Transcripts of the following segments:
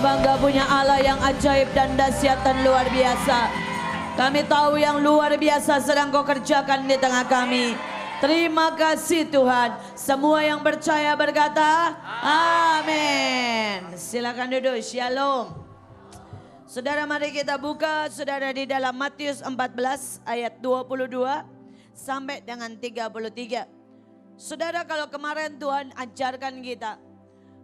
bangga punya Allah yang ajaib dan dahsyat dan luar biasa. Kami tahu yang luar biasa sedang kau kerjakan di tengah kami. Terima kasih Tuhan. Semua yang percaya berkata amin. Silakan duduk. Shalom. Saudara, mari kita buka saudara di dalam Matius 14 ayat 22 sampai dengan 33. Saudara, kalau kemarin Tuhan ajarkan kita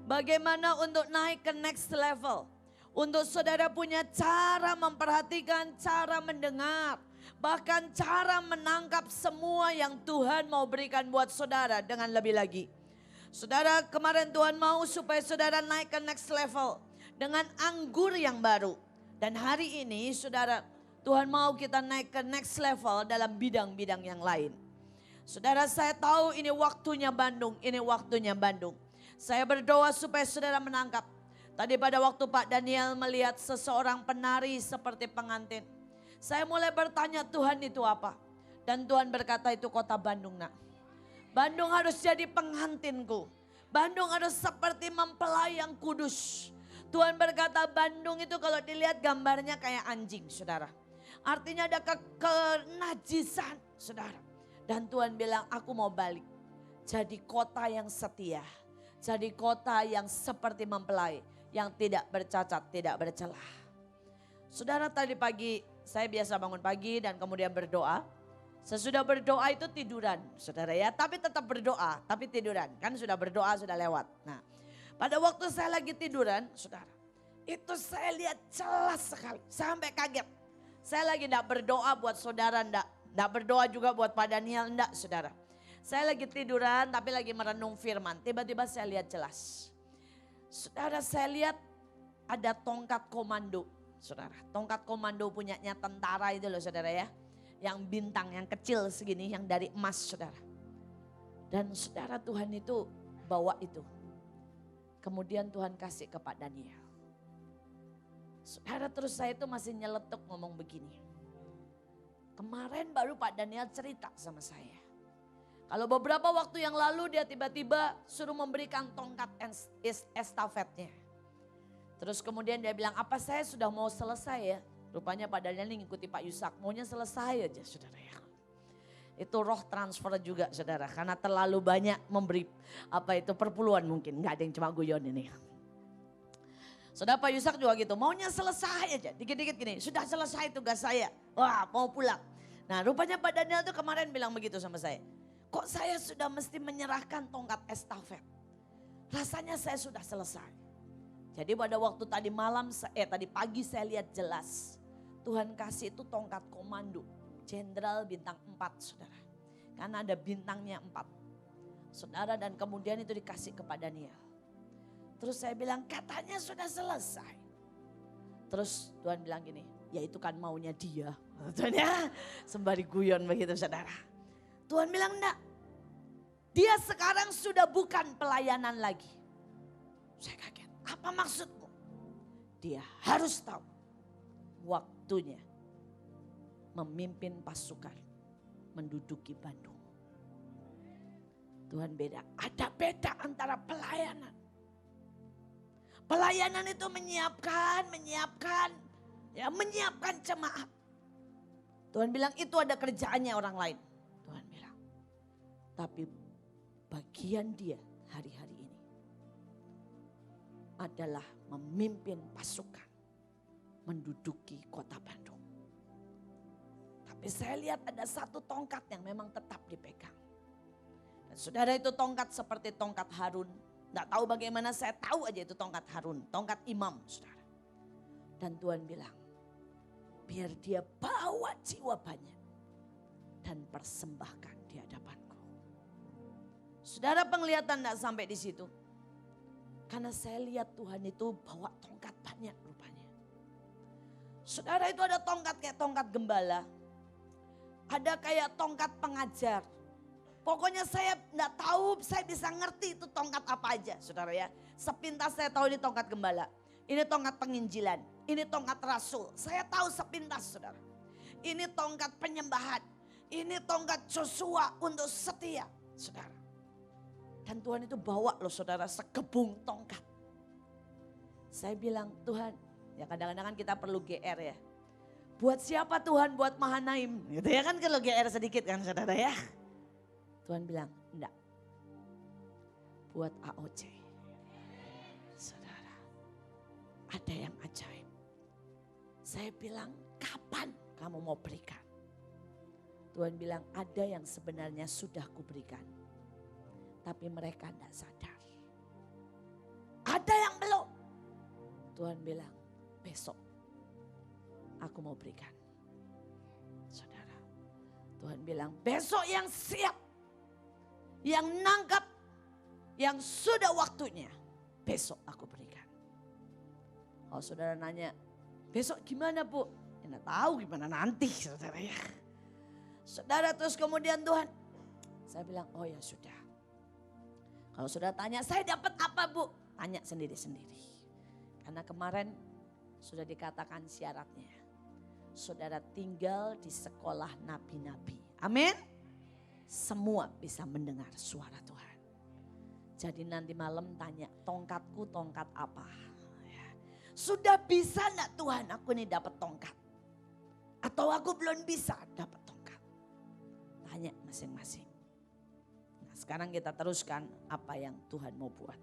bagaimana untuk naik ke next level. Untuk saudara punya cara memperhatikan, cara mendengar. Bahkan cara menangkap semua yang Tuhan mau berikan buat saudara dengan lebih lagi. Saudara, kemarin Tuhan mau supaya saudara naik ke next level dengan anggur yang baru. Dan hari ini saudara, Tuhan mau kita naik ke next level dalam bidang-bidang yang lain. Saudara, saya tahu ini waktunya Bandung, ini waktunya Bandung. Saya berdoa supaya saudara menangkap. Tadi pada waktu Pak Daniel melihat seseorang penari seperti pengantin. Saya mulai bertanya, Tuhan itu apa? Dan Tuhan berkata, itu kota Bandung nak. Bandung harus jadi pengantinku. Bandung harus seperti mempelai yang kudus. Tuhan berkata Bandung itu kalau dilihat gambarnya kayak anjing saudara. Artinya ada kenajisan saudara. Dan Tuhan bilang aku mau balik. Jadi kota yang setia. Jadi kota yang seperti mempelai. Yang tidak bercacat, tidak bercelah. Saudara, tadi pagi saya biasa bangun pagi dan kemudian berdoa. Sesudah berdoa itu tiduran saudara ya. Tapi tetap berdoa, tapi tiduran. Kan sudah berdoa, sudah lewat. Nah, pada waktu saya lagi tiduran saudara. Itu saya lihat jelas sekali, sampai kaget. Saya lagi enggak berdoa buat saudara, enggak berdoa juga buat Pak Daniel, enggak saudara. Saya lagi tiduran tapi lagi merenung firman. Tiba-tiba saya lihat jelas. Saudara, saya lihat ada tongkat komando. Saudara, tongkat komando punyanya tentara itu loh saudara ya. Yang bintang, yang kecil segini, yang dari emas saudara. Dan saudara, Tuhan itu bawa itu. Kemudian Tuhan kasih ke Pak Daniel. Saudara, terus saya itu masih nyeletuk ngomong begini. Kemarin baru Pak Daniel cerita sama saya. Kalau beberapa waktu yang lalu dia tiba-tiba suruh memberikan tongkat estafetnya. Terus kemudian dia bilang, apa saya sudah mau selesai ya? Rupanya Pak Daniel ngikuti Pak Yusak, maunya selesai aja saudara ya. Itu roh transfer juga saudara, karena terlalu banyak memberi perpuluhan mungkin. Gak ada yang cuma guyon ini. Saudara, Pak Yusak juga gitu, maunya selesai aja, dikit-dikit gini, sudah selesai tugas saya. Wah, mau pulang. Nah, rupanya Pak Daniel tuh kemarin bilang begitu sama saya. Kok saya sudah mesti menyerahkan tongkat estafet? Rasanya saya sudah selesai. Jadi pada waktu tadi pagi saya lihat jelas. Tuhan kasih itu tongkat komando. Jenderal bintang 4 saudara. Karena ada bintangnya 4. Saudara, dan kemudian itu dikasih kepada Daniel. Terus saya bilang katanya sudah selesai. Terus Tuhan bilang gini, ya itu kan maunya dia. Tentunya sembari guyon begitu saudara. Tuhan bilang enggak. Dia sekarang sudah bukan pelayanan lagi. Saya kaget. Apa maksudmu? Dia harus tahu waktunya memimpin pasukan menduduki Bandung. Tuhan beda. Ada beda antara pelayanan. Pelayanan itu menyiapkan jemaat. Tuhan bilang itu ada kerjaannya orang lain. Tuhan bilang. Tapi bagian dia hari-hari ini adalah memimpin pasukan menduduki kota Bandung. Tapi saya lihat ada satu tongkat yang memang tetap dipegang. Dan saudara, itu tongkat seperti tongkat Harun. Nggak tahu bagaimana, saya tahu aja itu tongkat Harun, tongkat imam saudara. Dan Tuhan bilang, biar dia bawa jiwa banyak dan persembahkan di hadapanku. Saudara, penglihatan nggak sampai di situ. Karena saya lihat Tuhan itu bawa tongkat banyak rupanya. Saudara, itu ada tongkat kayak tongkat gembala. Ada kayak tongkat pengajar. Pokoknya saya enggak tahu, saya bisa ngerti itu tongkat apa aja saudara ya. Sepintas saya tahu ini tongkat gembala. Ini tongkat penginjilan. Ini tongkat rasul. Saya tahu sepintas saudara. Ini tongkat penyembahan. Ini tongkat Joshua untuk setia saudara. Dan Tuhan itu bawa loh saudara sekebung tongkat. Saya bilang, Tuhan, ya kadang-kadang kan kita perlu GR ya. Buat siapa Tuhan? Buat Mahanaim. Gitu ya kan kalau GR sedikit kan saudara ya. Tuhan bilang, enggak. Buat AOC. Saudara, ada yang ajaib. Saya bilang, kapan kamu mau berikan? Tuhan bilang, ada yang sebenarnya sudah kuberikan. Tapi mereka tidak sadar. Ada yang belum. Tuhan bilang, besok aku mau berikan. Saudara, Tuhan bilang, besok yang siap, yang nangkap, yang sudah waktunya, besok aku berikan. Kalau saudara nanya, besok gimana Bu? Ya, nggak tahu gimana nanti saudara ya. Saudara terus kemudian Tuhan, saya bilang, oh ya sudah. Kalau saudara tanya, saya dapat apa Bu? Tanya sendiri-sendiri. Karena kemarin sudah dikatakan syaratnya. Saudara tinggal di sekolah nabi-nabi. Amin. Semua bisa mendengar suara Tuhan. Jadi nanti malam tanya, tongkatku tongkat apa? Ya. Sudah bisa enggak Tuhan aku ini dapat tongkat? Atau aku belum bisa dapat tongkat? Tanya masing-masing. Nah, sekarang kita teruskan apa yang Tuhan mau buat.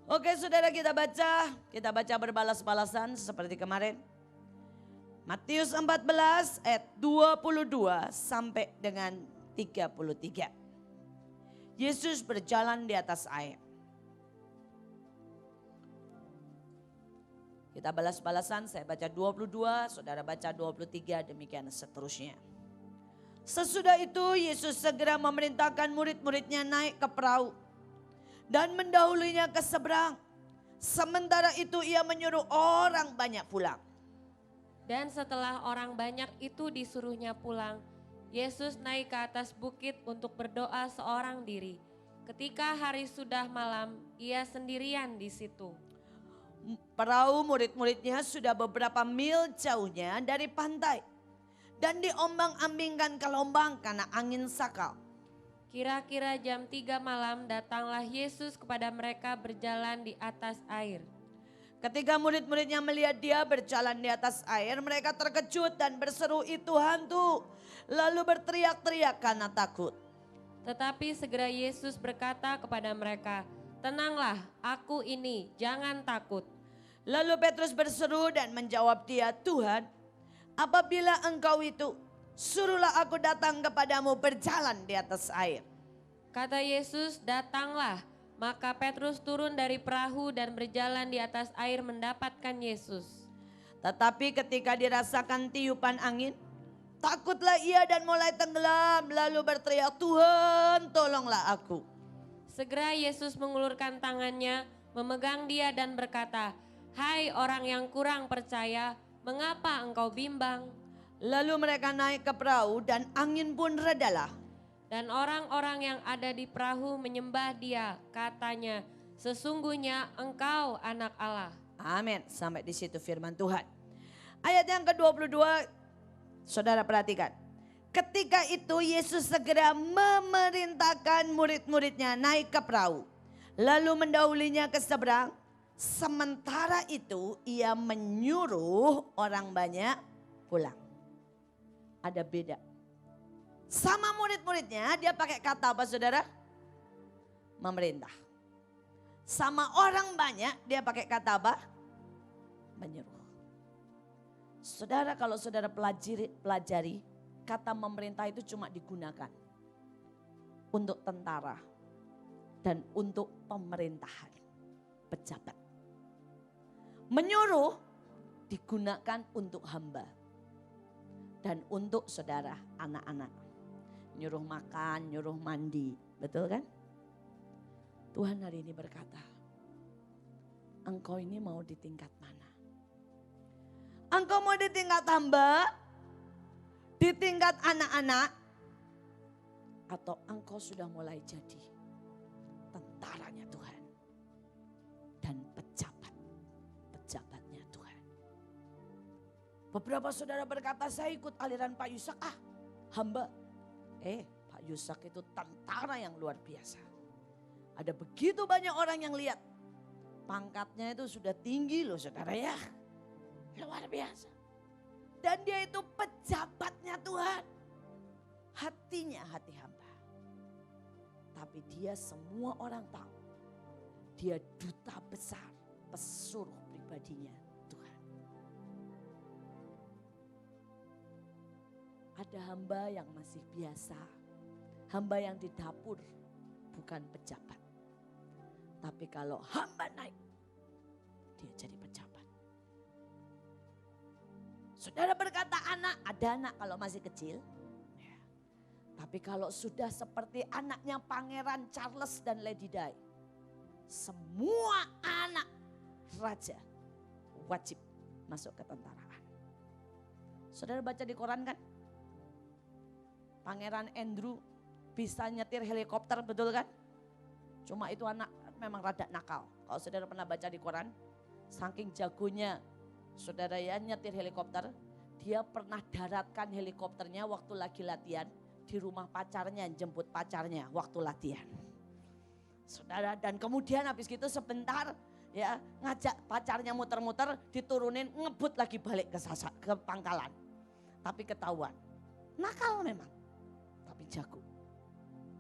Oke saudara, kita baca berbalas-balasan seperti kemarin. Matius 14 ayat 22 sampai dengan 33. Yesus berjalan di atas air. Kita balas-balasan, saya baca 22, saudara baca 23, demikian seterusnya. Sesudah itu Yesus segera memerintahkan murid-muridnya naik ke perahu dan mendahulunya ke seberang. Sementara itu ia menyuruh orang banyak pulang. Dan setelah orang banyak itu disuruhnya pulang, Yesus naik ke atas bukit untuk berdoa seorang diri. Ketika hari sudah malam, ia sendirian di situ. Perahu murid-muridnya sudah beberapa mil jauhnya dari pantai. Dan diombang-ambingkan ke lombang karena angin sakal. Kira-kira jam 3 malam datanglah Yesus kepada mereka berjalan di atas air. Ketika murid-muridnya melihat dia berjalan di atas air, mereka terkejut dan berseru, itu hantu. Lalu berteriak-teriak karena takut. Tetapi segera Yesus berkata kepada mereka, tenanglah, aku ini, jangan takut. Lalu Petrus berseru dan menjawab dia, Tuhan, apabila engkau itu, suruhlah aku datang kepadamu berjalan di atas air. Kata Yesus, datanglah. Maka Petrus turun dari perahu dan berjalan di atas air mendapatkan Yesus. Tetapi ketika dirasakan tiupan angin, takutlah ia dan mulai tenggelam. Lalu berteriak, Tuhan tolonglah aku. Segera Yesus mengulurkan tangannya, memegang dia dan berkata, hai orang yang kurang percaya, mengapa engkau bimbang? Lalu mereka naik ke perahu dan angin pun redalah. Dan orang-orang yang ada di perahu menyembah dia, katanya, sesungguhnya engkau anak Allah. Amin. Sampai di situ firman Tuhan. Ayat yang ke-22, saudara perhatikan. Ketika itu Yesus segera memerintahkan murid-muridnya naik ke perahu. Lalu mendahulinya ke seberang. Sementara itu ia menyuruh orang banyak pulang. Ada beda. Sama murid-muridnya dia pakai kata apa saudara? Memerintah. Sama orang banyak dia pakai kata apa? Menyuruh. Saudara, kalau saudara pelajari kata memerintah itu cuma digunakan untuk tentara dan untuk pemerintahan, pejabat. Menyuruh digunakan untuk hamba dan untuk saudara anak-anak. Nyuruh makan, nyuruh mandi, betul kan? Tuhan hari ini berkata, engkau ini mau di tingkat mana? Engkau mau di tingkat hamba, di tingkat anak-anak, atau engkau sudah mulai jadi tentaranya Tuhan dan pejabatnya Tuhan. Beberapa saudara berkata, saya ikut aliran Pak Yusak, hamba. Pak Yusak itu tentara yang luar biasa. Ada begitu banyak orang yang lihat. Pangkatnya itu sudah tinggi loh saudara ya. Luar biasa. Dan dia itu pejabatnya Tuhan. Hatinya hati hamba. Tapi dia semua orang tahu. Dia duta besar, pesuruh pribadinya Tuhan. Ada hamba yang masih biasa. Hamba yang di dapur, bukan pejabat. Tapi kalau hamba naik, dia jadi pejabat. Saudara berkata anak, ada anak kalau masih kecil. Ya. Tapi kalau sudah seperti anaknya Pangeran Charles dan Lady Di, semua anak raja wajib masuk ke tentaraan. Saudara baca di koran kan? Pangeran Andrew bisa nyetir helikopter, betul kan? Cuma itu anak memang rada nakal. Kalau saudara pernah baca di koran, saking jagonya saudara ya nyetir helikopter, dia pernah daratkan helikopternya waktu lagi latihan di rumah pacarnya, jemput pacarnya waktu latihan. Saudara, dan kemudian habis gitu sebentar ya ngajak pacarnya muter-muter, diturunin ngebut lagi balik ke pangkalan. Tapi ketahuan, nakal memang, tapi jago.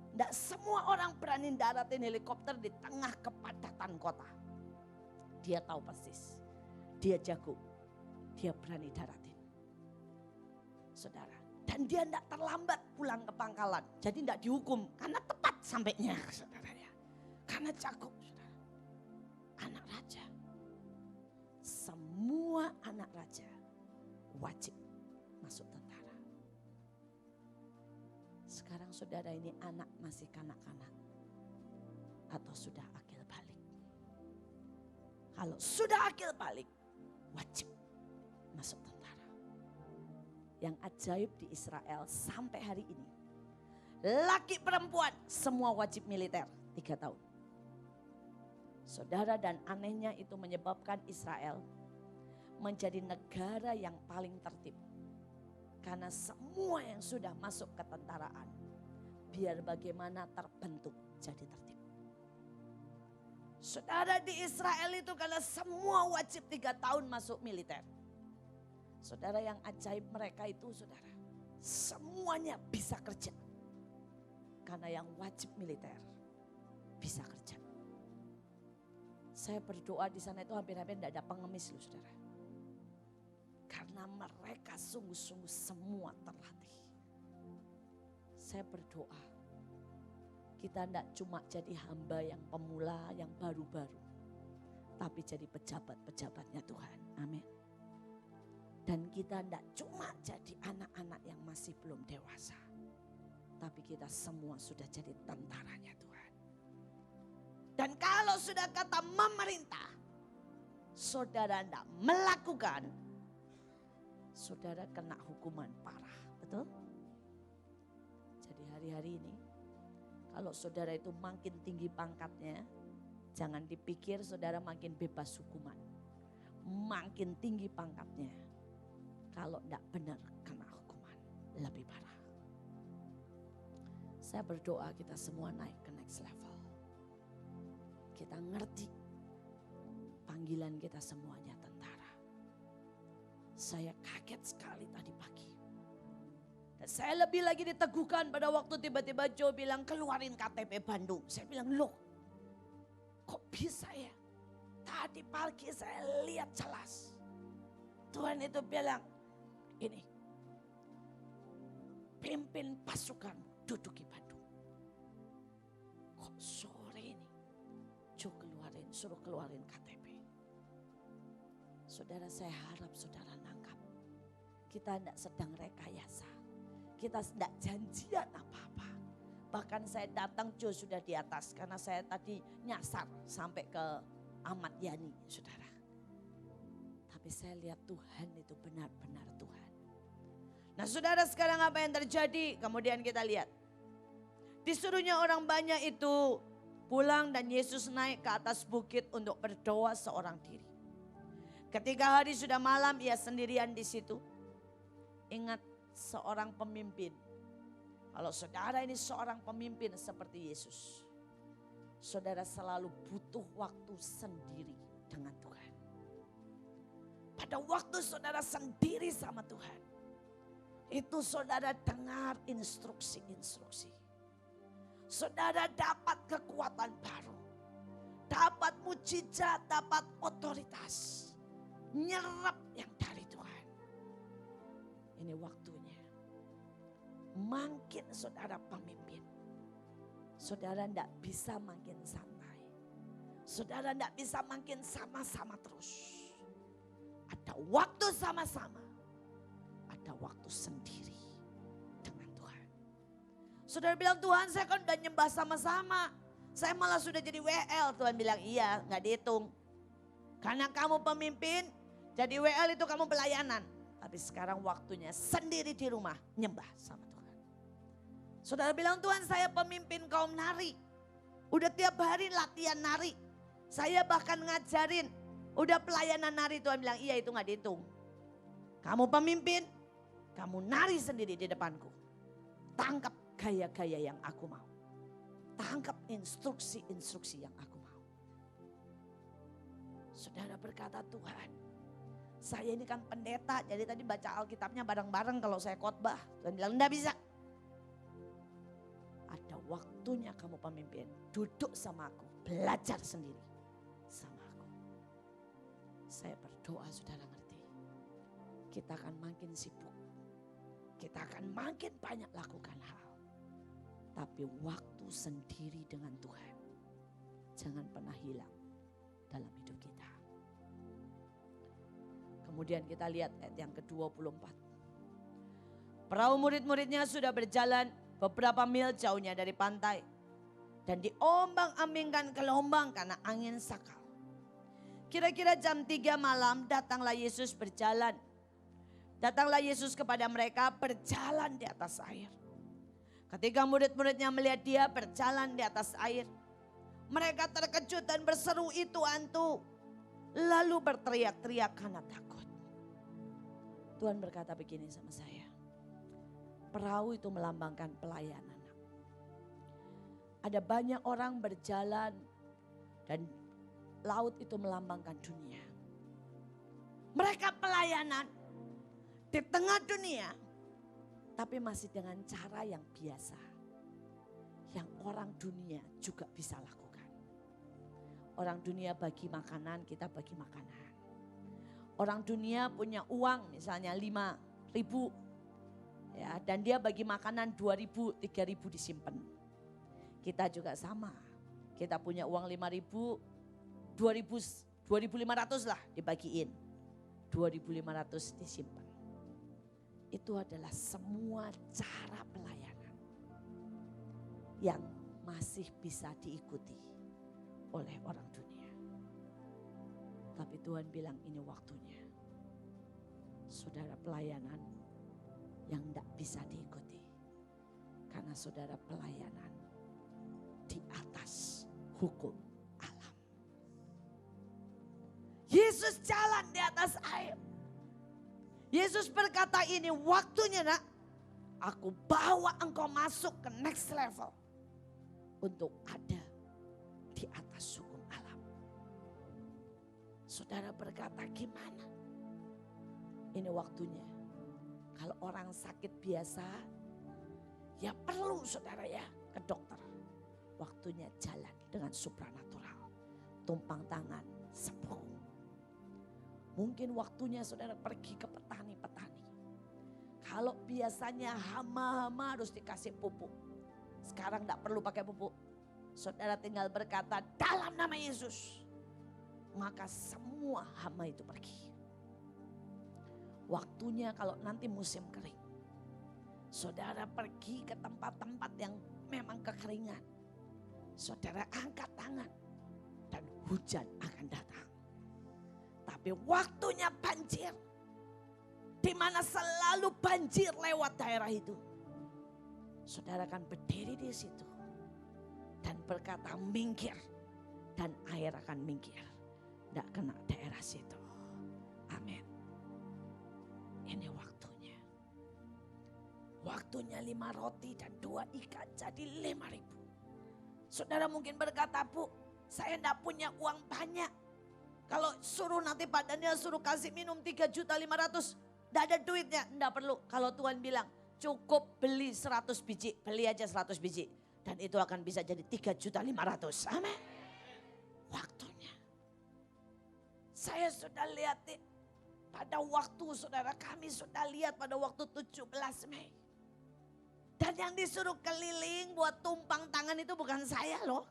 Tidak semua orang berani daratin helikopter di tengah kepadatan kota. Dia tahu persis, dia jago, dia berani daratin. Saudara, dan dia tidak terlambat pulang ke pangkalan. Jadi tidak dihukum karena tepat sampainya saudara ya. Karena jago saudara. Anak raja. Semua anak raja wajib masuk tentara. Sekarang saudara ini anak masih kanak-kanak. Atau sudah akil balik. Kalau sudah akil balik, wajib masuk tentara. Yang ajaib di Israel sampai hari ini. Laki perempuan semua wajib militer 3 tahun. Saudara, dan anehnya itu menyebabkan Israel menjadi negara yang paling tertib. Karena semua yang sudah masuk ke tentaraan, biar bagaimana terbentuk jadi tertib. Saudara, di Israel itu karena semua wajib 3 tahun masuk militer. Saudara, yang ajaib mereka itu saudara, semuanya bisa kerja. Karena yang wajib militer bisa kerja. Saya berdoa di sana itu hampir-hampir tidak ada pengemis loh saudara. Karena mereka sungguh-sungguh semua terlatih. Saya berdoa, kita tidak cuma jadi hamba yang pemula, yang baru-baru. Tapi jadi pejabat-pejabatnya Tuhan. Amin. Dan kita tidak cuma jadi anak-anak yang masih belum dewasa. Tapi kita semua sudah jadi tentaranya Tuhan. Dan kalau sudah kata memerintah, saudara tidak melakukan, saudara kena hukuman parah. Betul? Jadi hari-hari ini, kalau saudara itu makin tinggi pangkatnya, jangan dipikir saudara makin bebas hukuman. Makin tinggi pangkatnya, kalau tidak benar kena hukuman lebih parah. Saya berdoa kita semua naik ke next level. Kita ngerti panggilan kita semuanya tentara. Saya kaget sekali tadi pagi. Dan saya lebih lagi diteguhkan pada waktu tiba-tiba Joe bilang keluarin KTP Bandung. Saya bilang loh kok bisa ya? Tadi pagi saya lihat jelas. Tuhan itu bilang ini, pimpin pasukan duduki Bandung. Kok sore ini Joe suruh keluarin KTP. Saudara, saya harap saudara nangkap. Kita tidak sedang rekayasa. Kita tidak janjian apa-apa. Bahkan saya datang Joe sudah di atas. Karena saya tadi nyasar sampai ke Ahmad Yani saudara. Tapi saya lihat Tuhan itu benar-benar Tuhan. Nah saudara, sekarang apa yang terjadi? Kemudian kita lihat. Disuruhnya orang banyak itu pulang dan Yesus naik ke atas bukit untuk berdoa seorang diri. Ketika hari sudah malam, ia sendirian di situ. Ingat, seorang pemimpin. Kalau saudara ini seorang pemimpin seperti Yesus. saudara selalu butuh waktu sendiri dengan Tuhan. Pada waktu saudara sendiri sama Tuhan, itu saudara dengar instruksi-instruksi. Saudara dapat kekuatan baru, dapat mujizat, dapat otoritas, nyerap yang dari Tuhan. Ini waktunya. Makin saudara pemimpin, saudara tidak bisa makin santai. Saudara tidak bisa makin sama-sama terus. Ada waktu sama-sama, ada waktu sendiri dengan Tuhan. Saudara bilang, Tuhan saya kan udah nyembah sama-sama. Saya malah sudah jadi WL. Tuhan bilang, iya gak dihitung. Karena kamu pemimpin, jadi WL itu kamu pelayanan. Tapi sekarang waktunya sendiri di rumah nyembah sama Tuhan. Saudara bilang, Tuhan saya pemimpin kaum nari. Udah tiap hari latihan nari. Saya bahkan ngajarin. Udah pelayanan nari. Tuhan bilang, iya itu gak dihitung. Kamu pemimpin, kamu nari sendiri di depanku. Tangkap gaya-gaya yang aku mau. Tangkap instruksi-instruksi yang aku mau. Saudara berkata, Tuhan saya ini kan pendeta. Jadi tadi baca Alkitabnya bareng-bareng kalau saya khotbah. Tuhan bilang enggak bisa. Ada waktunya kamu pemimpin. Duduk sama aku. Belajar sendiri sama aku. Saya berdoa saudara ngerti. Kita akan makin sibuk. Kita akan makin banyak lakukan hal. Tapi waktu sendiri dengan Tuhan jangan pernah hilang dalam hidup kita. Kemudian kita lihat ayat yang ke-24. Perahu murid-muridnya sudah berjalan beberapa mil jauhnya dari pantai. Dan diombang-ambingkan gelombang karena angin sakal. Kira-kira jam 3 malam datanglah Yesus berjalan. Datanglah Yesus kepada mereka berjalan di atas air. Ketika murid-muridnya melihat dia berjalan di atas air, mereka terkejut dan berseru, itu hantu. Lalu berteriak-teriak karena takut. Tuhan berkata begini sama saya. Perahu itu melambangkan pelayanan. Ada banyak orang berjalan dan laut itu melambangkan dunia. Mereka pelayanan di tengah dunia. Tapi masih dengan cara yang biasa. Yang orang dunia juga bisa lakukan. Orang dunia bagi makanan, kita bagi makanan. Orang dunia punya uang misalnya 5.000. Ya, dan dia bagi makanan 2.000, 3.000 disimpan. Kita juga sama. Kita punya uang 5.000, 2.500 lah dibagiin. 2.500 disimpan. Itu adalah semua cara pelayanan yang masih bisa diikuti oleh orang dunia. Tapi Tuhan bilang ini waktunya. Saudara pelayanan yang tidak bisa diikuti. Karena saudara pelayanan di atas hukum alam. Yesus jalan di atas air. Yesus berkata ini waktunya nak. Aku bawa engkau masuk ke next level. Untuk ada di atas hukum alam. Saudara berkata gimana? Ini waktunya. Kalau orang sakit biasa. Ya perlu saudara ya ke dokter. Waktunya jalan dengan supranatural. Tumpang tangan sembuh. Mungkin waktunya saudara pergi ke petani-petani. Kalau biasanya hama-hama harus dikasih pupuk. Sekarang tidak perlu pakai pupuk. Saudara tinggal berkata dalam nama Yesus. Maka semua hama itu pergi. Waktunya kalau nanti musim kering. Saudara pergi ke tempat-tempat yang memang kekeringan. Saudara angkat tangan. Dan hujan akan datang. Tapi waktunya banjir. Di mana selalu banjir lewat daerah itu. Saudara akan berdiri di situ. Dan berkata minggir. Dan air akan minggir. Tidak kena daerah situ. Amin. Ini waktunya. Waktunya 5 roti dan 2 ikan jadi 5.000. Saudara mungkin berkata, Bu, saya enggak punya uang banyak. Kalau suruh nanti Pak Daniel suruh kasih minum 3.500.000, enggak ada duitnya. Enggak perlu. Kalau Tuhan bilang cukup beli 100 biji, beli aja 100 biji. Dan itu akan bisa jadi 3.500.000. Amin. Waktunya. Saya sudah lihat pada waktu saudara kami sudah lihat pada waktu 17 Mei. Dan yang disuruh keliling buat tumpang tangan itu bukan saya loh.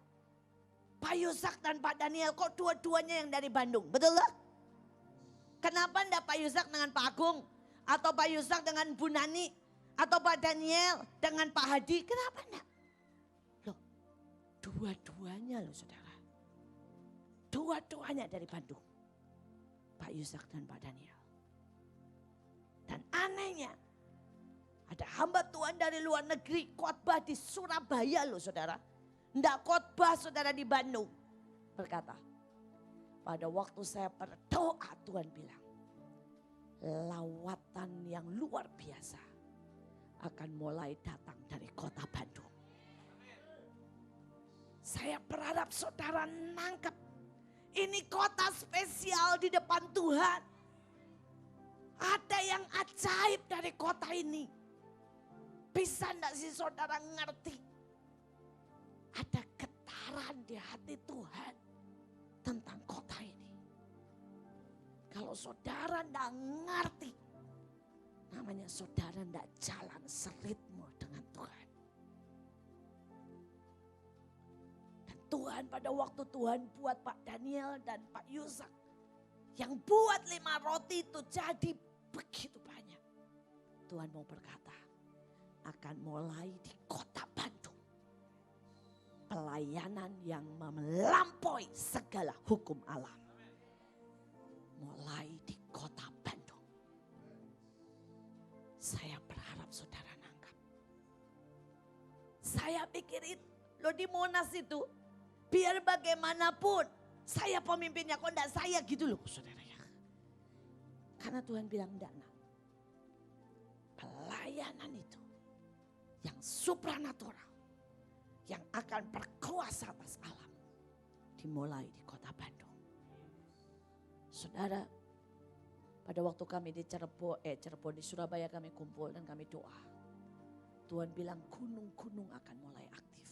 Pak Yusak dan Pak Daniel, kok dua-duanya yang dari Bandung, betul loh? Kenapa enggak Pak Yusak dengan Pak Agung? Atau Pak Yusak dengan Bu Nani? Atau Pak Daniel dengan Pak Hadi? Kenapa enggak? Loh, dua-duanya loh saudara. Dua-duanya dari Bandung. Pak Yusak dan Pak Daniel. Dan anehnya, ada hamba Tuhan dari luar negeri khotbah di Surabaya loh saudara. Enggak khotbah saudara di Bandung. Berkata, pada waktu saya berdoa Tuhan bilang, lawatan yang luar biasa akan mulai datang dari kota Bandung. Saya berharap saudara nangkep. Ini kota spesial di depan Tuhan. Ada yang ajaib dari kota ini. Bisa enggak sih saudara ngerti? Ada getaran di hati Tuhan tentang kota ini. Kalau saudara enggak ngerti, namanya saudara enggak jalan seritme dengan Tuhan. Dan Tuhan pada waktu Tuhan buat Pak Daniel dan Pak Yusak, yang buat 5 roti itu jadi begitu banyak. Tuhan mau berkata, akan mulai di kota Bandung. Pelayanan yang melampaui segala hukum alam. Mulai di kota Bandung. Saya berharap saudara nangkap. Saya pikirin, lo di Monas itu, biar bagaimanapun, saya pemimpinnya, kok enggak saya gitu loh saudara ya. Karena Tuhan bilang enggak nak. Pelayanan itu yang supranatural, yang akan berkuasa atas alam, dimulai di kota Bandung. Saudara, pada waktu kami di Cirebon di Surabaya kami kumpul dan kami doa. Tuhan bilang gunung-gunung akan mulai aktif.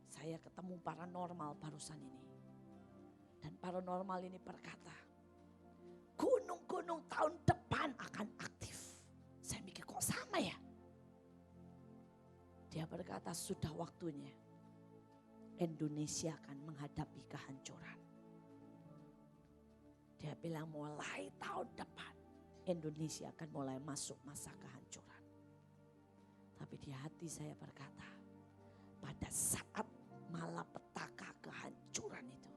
Saya ketemu paranormal barusan ini. Dan paranormal ini berkata, gunung-gunung tahun depan akan aktif. Saya mikir kok sama ya? Dia berkata sudah waktunya Indonesia akan menghadapi kehancuran. Dia bilang mulai tahun depan Indonesia akan mulai masuk masa kehancuran. Tapi di hati saya berkata, pada saat malapetaka kehancuran itu,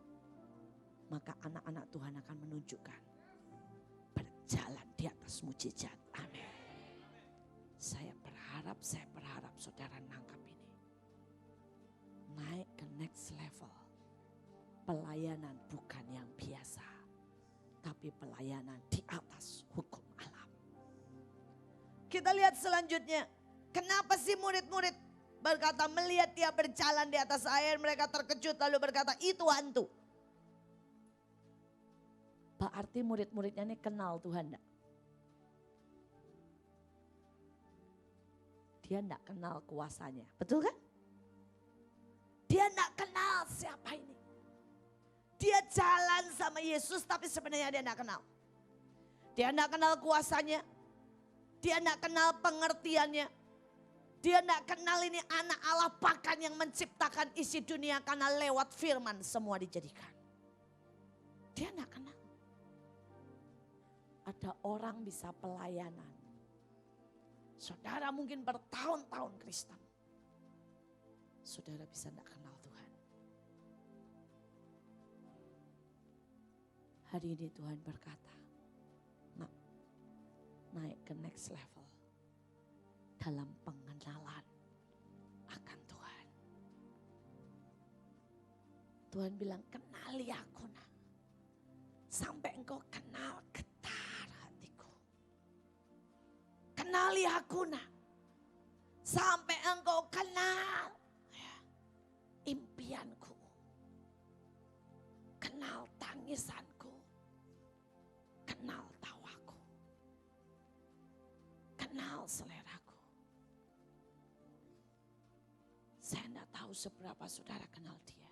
maka anak-anak Tuhan akan menunjukkan berjalan di atas mujizat. Amin. Saya berharap saudara nangkap ini. Naik ke next level. Pelayanan bukan yang biasa, tapi pelayanan di atas hukum alam. Kita lihat selanjutnya. Kenapa sih murid-murid berkata melihat dia berjalan di atas air, mereka terkejut lalu berkata itu hantu. Berarti murid-muridnya ini kenal Tuhan enggak? Dia enggak kenal kuasanya, betul kan? Dia enggak kenal siapa ini. Dia jalan sama Yesus tapi sebenarnya dia enggak kenal. Dia enggak kenal kuasanya. Dia enggak kenal pengertiannya. Dia enggak kenal ini anak Allah bahkan yang menciptakan isi dunia karena lewat firman semua dijadikan. Dia enggak kenal. Ada orang bisa pelayanan. Saudara mungkin bertahun-tahun Kristen. Saudara bisa enggak kenal Tuhan. Hari ini Tuhan berkata, nak, naik ke next level. Dalam pengenalan akan Tuhan. Tuhan bilang, kenali aku nak. Sampai engkau kenal getar hatiku. Kenali aku nak. Sampai engkau kenal. Ya. tarianku. Kenal tangisanku. Kenal tawaku. Kenal seleraku. Saya tidak tahu seberapa saudara kenal dia.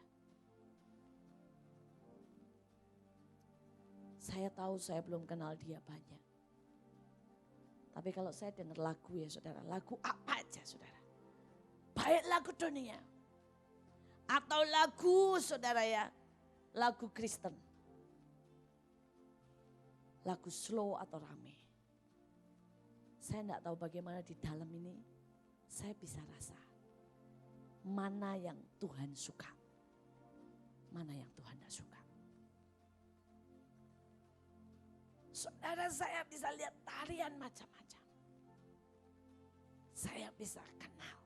Saya tahu saya belum kenal dia banyak. Tapi kalau saya dengar lagu ya saudara, lagu apa aja saudara. Baik lagu dunia. Atau lagu saudara ya, lagu Kristen. Lagu slow atau rame. Saya tidak tahu bagaimana di dalam ini saya bisa rasa. Mana yang Tuhan suka. Mana yang Tuhan tidak suka. Saudara saya bisa lihat tarian macam-macam. Saya bisa kenal.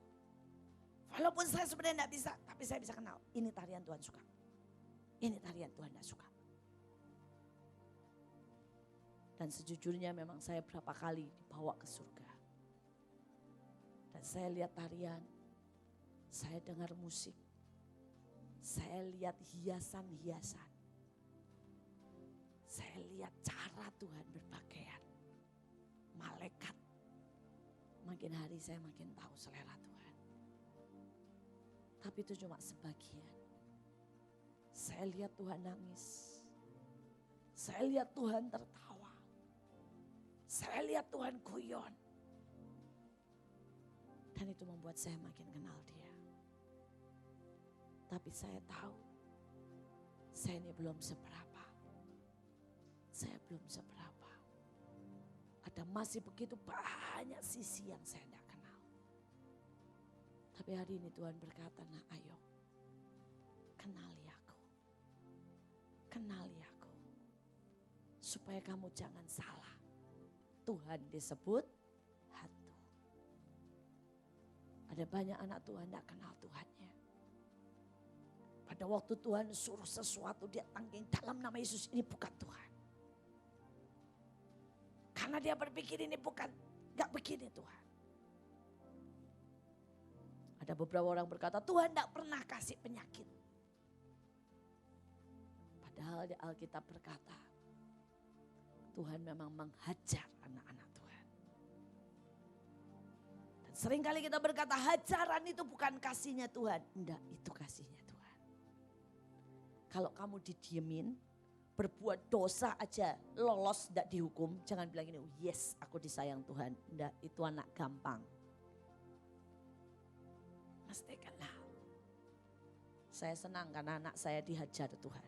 Walaupun saya sebenarnya tidak bisa, tapi saya bisa kenal. Ini tarian Tuhan suka. Ini tarian Tuhan tidak suka. Dan sejujurnya memang saya berapa kali dibawa ke surga. Dan saya lihat tarian, saya dengar musik, saya lihat hiasan-hiasan. Saya lihat cara Tuhan berpakaian. Malaikat. Makin hari saya makin tahu selera Tuhan. Tapi itu cuma sebagian. Saya lihat Tuhan nangis. Saya lihat Tuhan tertawa. Saya lihat Tuhan guyon. Dan itu membuat saya makin kenal dia. Tapi saya tahu, saya ini belum seberapa. Saya belum seberapa. Ada masih begitu banyak sisi yang saya tidak kenal. Tapi hari ini Tuhan berkata, nah ayo, kenali aku. Kenali aku. Supaya kamu jangan salah. Tuhan disebut hantu. Ada banyak anak Tuhan tidak kenal Tuhannya. Pada waktu Tuhan suruh sesuatu dia tangking dalam nama Yesus, ini bukan Tuhan. Karena dia berpikir ini bukan, gak begini Tuhan. Ada beberapa orang berkata Tuhan tidak pernah kasih penyakit. Padahal di Alkitab berkata Tuhan memang menghajar anak-anak Tuhan. Dan seringkali kita berkata hajaran itu bukan kasihnya Tuhan. Enggak, itu kasihnya Tuhan. Kalau kamu didiemin, berbuat dosa aja, lolos tidak dihukum. Jangan bilang ini, yes aku disayang Tuhan. Enggak, itu anak gampang. Mesti kenal. Saya senang karena anak saya dihajar Tuhan.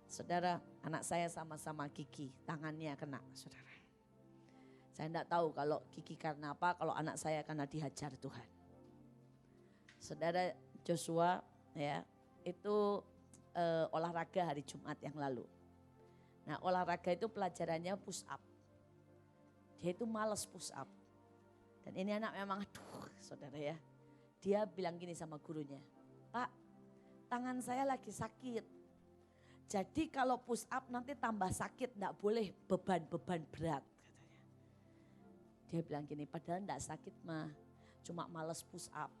Saudara, anak saya sama-sama Kiki, tangannya kena, saudara. Saya tidak tahu kalau Kiki karena apa, kalau anak saya karena dihajar Tuhan. Saudara Joshua ya, itu olahraga hari Jumat yang lalu. Nah olahraga itu pelajarannya push up. Dia itu males push up. Dan ini anak memang aduh saudara ya. Dia bilang gini sama gurunya, Pak tangan saya lagi sakit. Jadi kalau push up nanti tambah sakit, enggak boleh beban-beban berat katanya. Dia bilang gini, padahal enggak sakit mah, cuma males push up.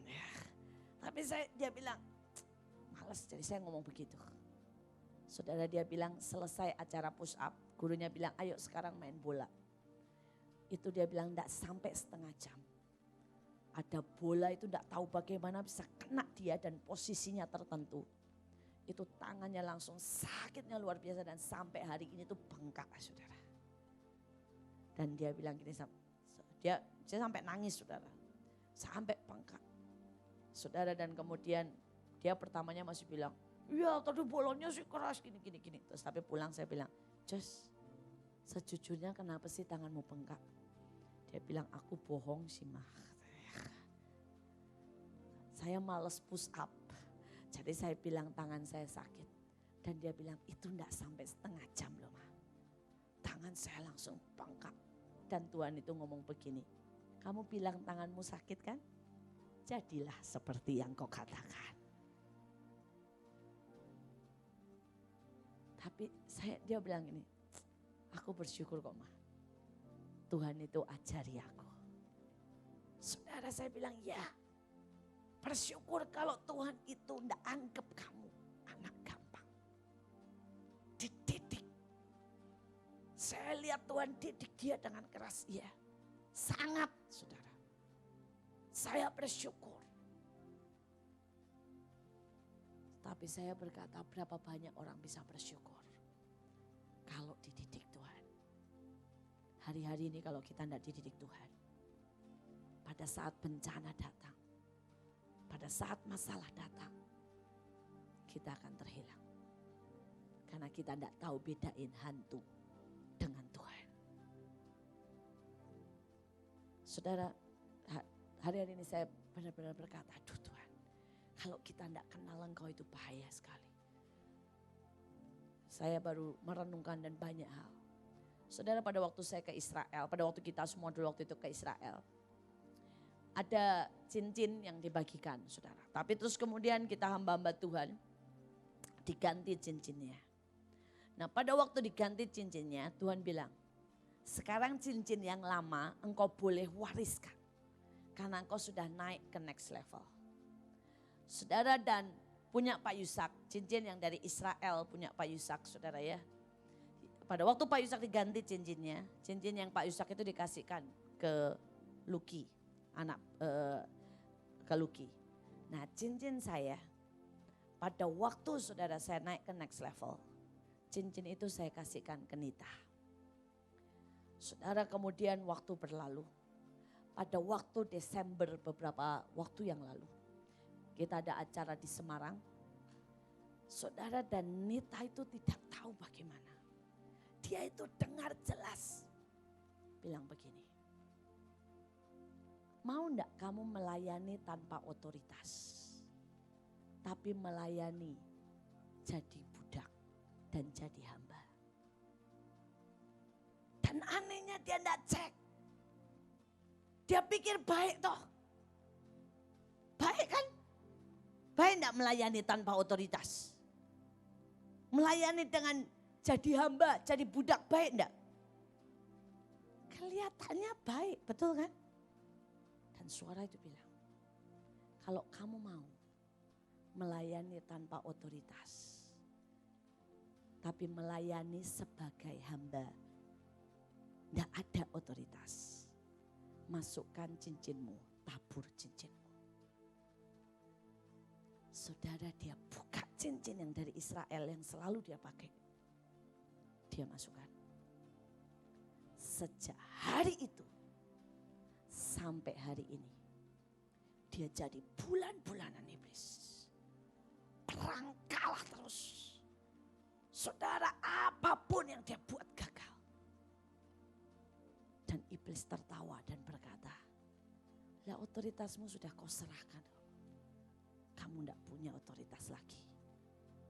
Ya, tapi dia bilang, males jadi saya ngomong begitu. Saudara dia bilang selesai acara push up, gurunya bilang ayo sekarang main bola. Itu dia bilang enggak sampai setengah jam. Ada bola itu enggak tahu bagaimana bisa kena dia dan posisinya tertentu. Itu tangannya langsung sakitnya luar biasa dan sampai hari ini tuh bengkak saudara. Dan dia bilang gini, dia sampai nangis saudara. Sampai bengkak. Saudara dan kemudian dia pertamanya masih bilang, iya tadi bolanya sih keras gini. Terus tapi pulang saya bilang, Jos sejujurnya kenapa sih tanganmu bengkak? Dia bilang aku bohong sih mah. Saya males push up. Jadi saya bilang tangan saya sakit. Dan dia bilang itu enggak sampai setengah jam loh Ma. Tangan saya langsung bengkak. Dan Tuhan itu ngomong begini. Kamu bilang tanganmu sakit kan? Jadilah seperti yang kau katakan. Tapi dia bilang ini. Aku bersyukur kok Ma. Tuhan itu ajari aku. Saudara saya bilang ya. Bersyukur kalau Tuhan itu tidak anggap kamu anak gampang. Dididik. Saya lihat Tuhan didik dia dengan keras. Iya, sangat saudara. Saya bersyukur. Tapi saya berkata berapa banyak orang bisa bersyukur kalau dididik Tuhan. Hari-hari ini kalau kita tidak dididik Tuhan. Pada saat bencana datang. Pada saat masalah datang. Kita akan terhilang. Karena kita tidak tahu bedain hantu dengan Tuhan. Saudara, hari-hari ini saya benar-benar berkata, aduh Tuhan, kalau kita tidak kenal Engkau itu bahaya sekali. Saya baru merenungkan dan banyak hal. Saudara, pada waktu saya ke Israel, pada waktu kita semua dulu waktu itu ke Israel, ada cincin yang dibagikan, saudara. Tapi terus kemudian kita hamba-hamba Tuhan diganti cincinnya. Nah, pada waktu diganti cincinnya, Tuhan bilang, sekarang cincin yang lama engkau boleh wariskan. Karena engkau sudah naik ke next level. Saudara, dan punya Pak Yusak, cincin yang dari Israel punya Pak Yusak, saudara ya. Pada waktu Pak Yusak diganti cincinnya, cincin yang Pak Yusak itu dikasihkan ke Luki, anak ke Luki. Nah, cincin saya pada waktu saudara saya naik ke next level, cincin itu saya kasihkan ke Nita. Saudara, kemudian waktu berlalu, pada waktu Desember beberapa waktu yang lalu, kita ada acara di Semarang. Saudara, dan Nita itu tidak tahu bagaimana. Dia itu dengar jelas bilang begini, mau enggak kamu melayani tanpa otoritas, tapi melayani jadi budak dan jadi hamba. Dan anehnya dia enggak cek. Dia pikir baik toh. Baik kan? Baik enggak melayani tanpa otoritas? Melayani dengan jadi hamba, jadi budak, baik enggak? Kelihatannya baik, betul kan? Dan suara itu bilang, kalau kamu mau melayani tanpa otoritas, tapi melayani sebagai hamba, enggak ada otoritas. Masukkan cincinmu, tabur cincinmu. Saudara, dia buka cincin yang dari Israel yang selalu dia pakai. Dia masukkan. Sejak hari itu sampai hari ini, dia jadi bulan-bulanan iblis. Perang kalah terus. Saudara, apapun yang dia buat gagal. Dan iblis tertawa dan berkata, lah otoritasmu sudah kau serahkan. Kamu tidak punya otoritas lagi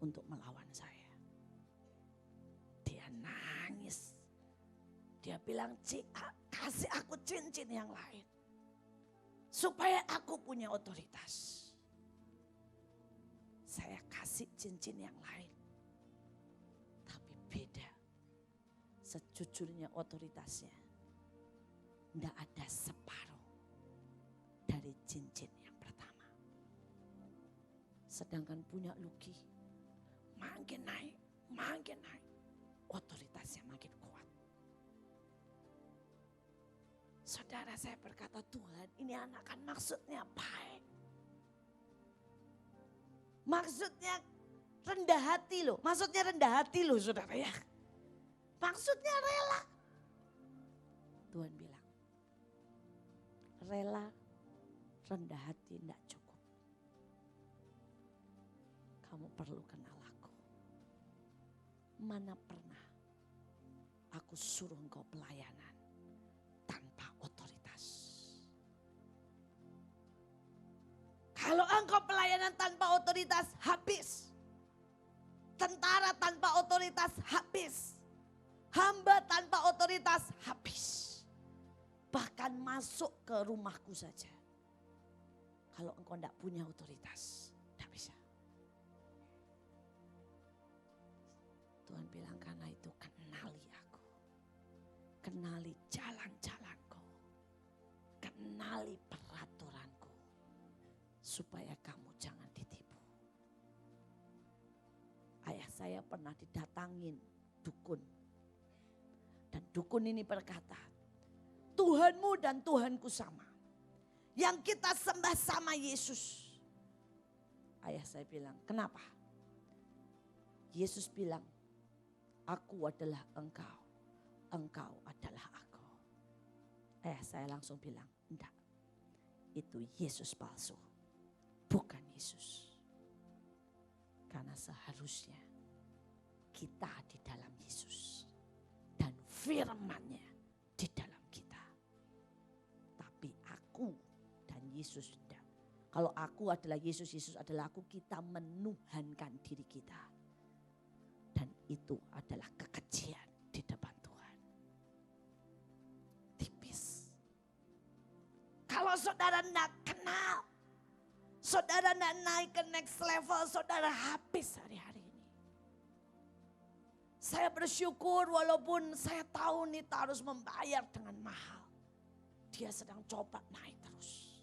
untuk melawan saya. Dia nangis. Dia bilang, kasih aku cincin yang lain. Supaya aku punya otoritas. Saya kasih cincin yang lain. Tapi beda. Sejujurnya otoritasnya. Tidak ada separuh dari cincin yang pertama. Sedangkan punya Luki makin naik, makin naik. Otoritasnya makin kuat. Saudara, saya berkata, Tuhan, ini anak kan maksudnya baik. Maksudnya rendah hati loh. Maksudnya rendah hati loh, saudara ya. Maksudnya rela. Tuhan bilang, rela, rendah hati tidak cukup. Kamu perlu kenal aku. Mana pernah aku suruh engkau pelayanan tanpa otoritas. Kalau engkau pelayanan tanpa otoritas, habis. Tentara tanpa otoritas, habis. Hamba tanpa otoritas, habis. Bahkan masuk ke rumahku saja. Kalau engkau tidak punya otoritas, tidak bisa. Tuhan bilang, karena itu kenali aku. Kenali jalan-jalanku. Kenali peraturanku. supaya kamu jangan ditipu. Ayah saya pernah didatangin dukun. Dan dukun ini berkata, Tuhanmu dan Tuhanku sama. Yang kita sembah sama Yesus. Ayah saya bilang, kenapa? Yesus bilang, aku adalah engkau, engkau adalah aku. Ayah saya langsung bilang, enggak, itu Yesus palsu, bukan Yesus. Karena seharusnya kita di dalam Yesus dan firman-Nya di dalam kita. Tapi aku dan Yesus tidak. Kalau aku adalah Yesus, Yesus adalah aku, kita menuhankan diri kita. Dan itu adalah kekejian di depan Tuhan. Tipis. Kalau saudara tidak kenal, saudara tidak naik ke next level, saudara habis hari-hari ini. Saya bersyukur walaupun saya tahu Nita harus membayar dengan mahal. Dia sedang coba naik terus.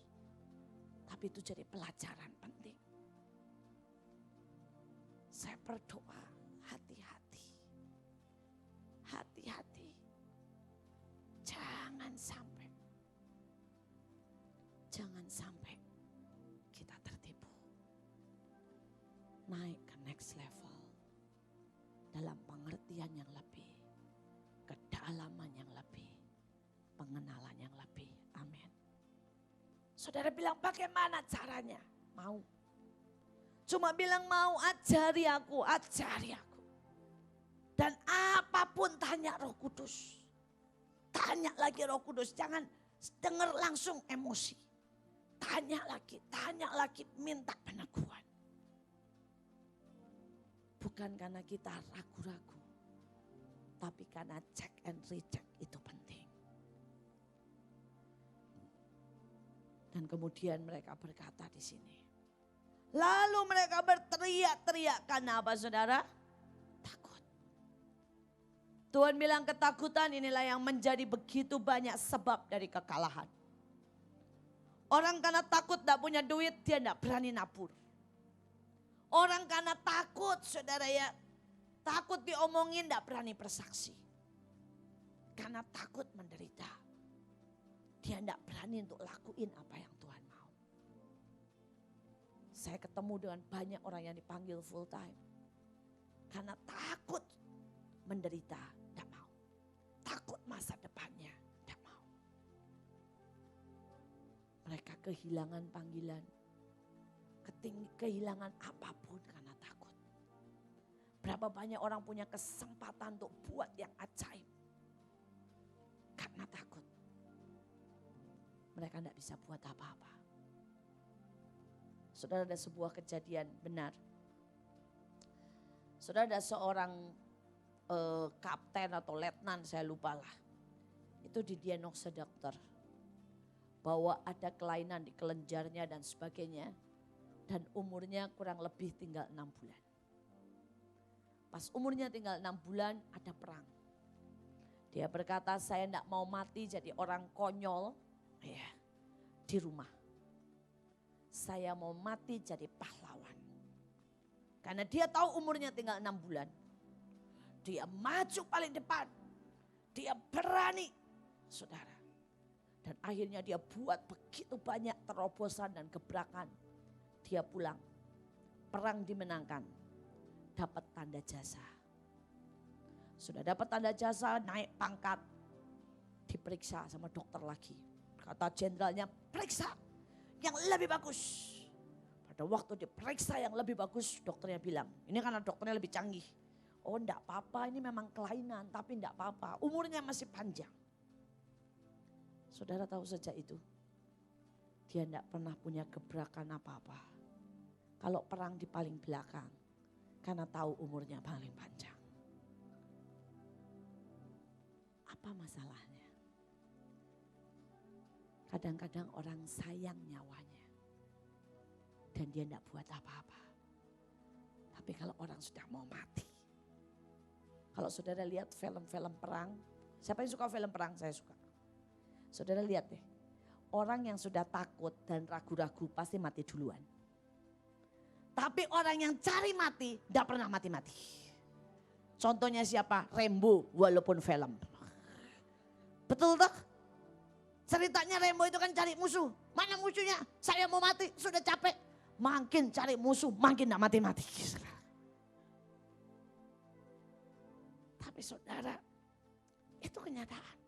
Tapi itu jadi pelajaran penting. Saya berdoa, hati-hati. Hati-hati. Jangan sampai kita tertipu. Naik ke next level. Dalam pengertian yang lebih. Kedalaman yang lebih. Pengenalan yang lebih. Amin. Saudara bilang bagaimana caranya? Mau. Cuma bilang mau, ajari aku, ajari aku. Dan apapun tanya Roh Kudus. Tanya lagi Roh Kudus, jangan dengar langsung emosi. Tanya lagi, minta peneguhan. Bukan karena kita ragu-ragu. Tapi karena check and recheck itu penting. Dan kemudian mereka berkata di sini. Lalu mereka berteriak-teriak karena apa saudara? Takut. Tuhan bilang ketakutan inilah yang menjadi begitu banyak sebab dari kekalahan. Orang karena takut tidak punya duit, dia tidak berani nabur. Orang karena takut saudara ya, takut diomongin tidak berani bersaksi. Karena takut menderita. Dia tidak berani untuk lakuin apa yang Tuhan mau. Saya ketemu dengan banyak orang yang dipanggil full time. Karena takut menderita, tidak mau. Takut masa depannya, tidak mau. Mereka kehilangan panggilan. Kehilangan apapun karena takut. Berapa banyak orang punya kesempatan untuk buat yang ajaib. Karena takut. Mereka tidak bisa buat apa-apa. Saudara, ada sebuah kejadian benar. Saudara, ada seorang kapten atau letnan, saya lupa lah. Itu didiagnosa dokter. Bahwa ada kelainan di kelenjarnya dan sebagainya. Dan umurnya kurang lebih tinggal 6 bulan. Pas umurnya tinggal 6 bulan ada perang. Dia berkata, saya tidak mau mati jadi orang konyol ya, di rumah. Saya mau mati jadi pahlawan. Karena dia tahu umurnya tinggal 6 bulan. Dia maju paling depan. Dia berani, saudara. Dan akhirnya dia buat begitu banyak terobosan dan gebrakan. Dia pulang, perang dimenangkan, dapat tanda jasa. Sudah dapat tanda jasa, naik pangkat, diperiksa sama dokter lagi. Kata jenderalnya, periksa yang lebih bagus. Pada waktu diperiksa yang lebih bagus, dokternya bilang, ini karena dokternya lebih canggih. Oh enggak apa-apa, ini memang kelainan, tapi enggak apa-apa, umurnya masih panjang. Saudara tahu sejak itu, dia enggak pernah punya gebrakan apa-apa. Kalau perang di paling belakang, karena tahu umurnya paling panjang. Apa masalahnya? Kadang-kadang orang sayang nyawanya. Dan dia tidak buat apa-apa. Tapi kalau orang sudah mau mati. Kalau saudara lihat film-film perang. Siapa yang suka film perang? Saya suka. Saudara lihat deh. Orang yang sudah takut dan ragu-ragu pasti mati duluan. Tapi orang yang cari mati tidak pernah mati-mati. Contohnya siapa? Rambo walaupun film. Betul toh? Ceritanya Rambo itu kan cari musuh. Mana musuhnya? Saya mau mati, sudah capek. Makin cari musuh, makin tidak mati-mati. Tapi saudara, itu kenyataan.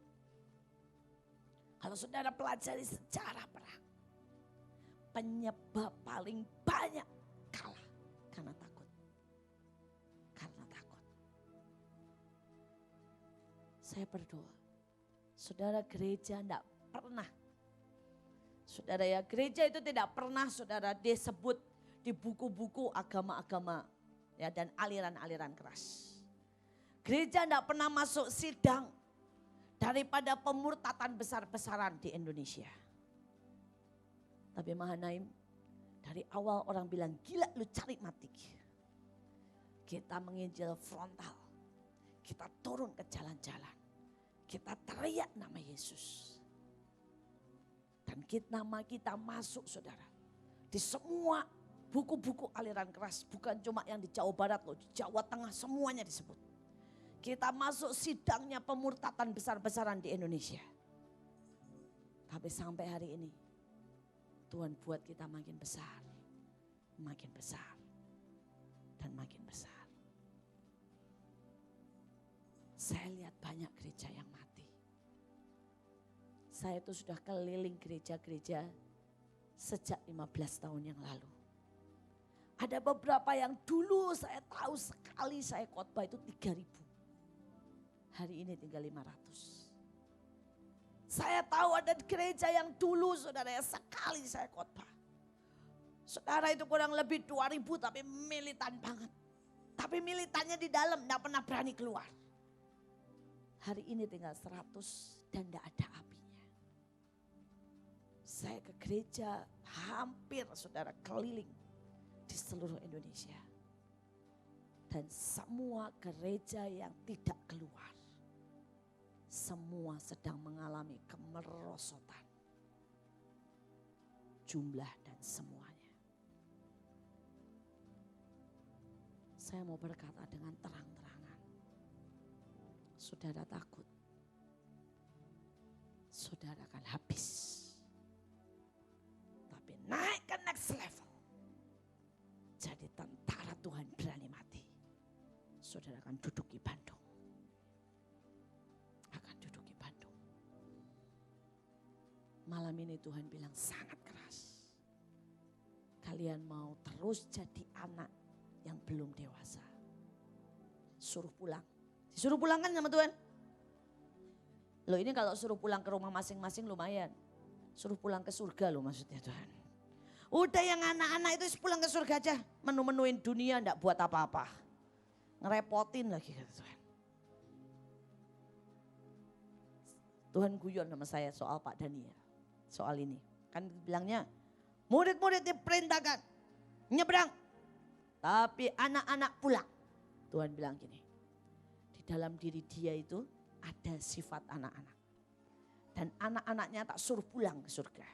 Kalau saudara pelajari sejarah perang, penyebab paling banyak kalah karena takut. Karena takut. Saya berdoa, saudara gereja tidak pernah. Saudara ya, gereja itu tidak pernah saudara disebut di buku-buku agama-agama ya, dan aliran-aliran keras. Gereja tidak pernah masuk sidang daripada pemurtatan besar-besaran di Indonesia. Tapi Mahanaim, dari awal orang bilang gila lu cari mati. Kita menginjil frontal, kita turun ke jalan-jalan, kita teriak nama Yesus. Dan nama kita masuk saudara, di semua buku-buku aliran keras, bukan cuma yang di Jawa Barat loh, di Jawa Tengah semuanya disebut. Kita masuk sidangnya pemurtatan besar-besaran di Indonesia. Tapi sampai hari ini Tuhan buat kita makin besar, dan makin besar. Saya lihat banyak gereja yang mati. Saya itu sudah keliling gereja-gereja sejak 15 tahun yang lalu. Ada beberapa yang dulu saya tahu sekali saya khotbah itu 3.000. Hari ini tinggal 500. Saya tahu ada gereja yang dulu saudara ya sekali saya khotbah. Saudara itu kurang lebih 2.000 tapi militan banget. Tapi militannya di dalam tidak pernah berani keluar. Hari ini tinggal 100 dan tidak ada apinya. Saya ke gereja hampir saudara keliling di seluruh Indonesia. Dan semua gereja yang tidak keluar, semua sedang mengalami kemerosotan. Jumlah dan semuanya. Saya mau berkata dengan terang-terangan. Saudara takut. Saudara akan habis. Tapi naik ke next level. Jadi tentara Tuhan berani mati. Saudara akan duduk di Bandung. Malam ini Tuhan bilang sangat keras. Kalian mau terus jadi anak yang belum dewasa. Suruh pulang. Disuruh pulang kan sama Tuhan? Loh ini kalau suruh pulang ke rumah masing-masing lumayan. Suruh pulang ke surga loh maksudnya Tuhan. Udah yang anak-anak itu pulang ke surga aja. Menu-menuin dunia enggak buat apa-apa. Ngerepotin lagi kata Tuhan. Tuhan guyon sama saya soal Pak Daniel. Soal ini. Kan bilangnya murid-murid diperintahkan nyebrang. Tapi anak-anak pulang. Tuhan bilang gini. Di dalam diri dia itu ada sifat anak-anak. Dan anak-anaknya tak suruh pulang ke surga.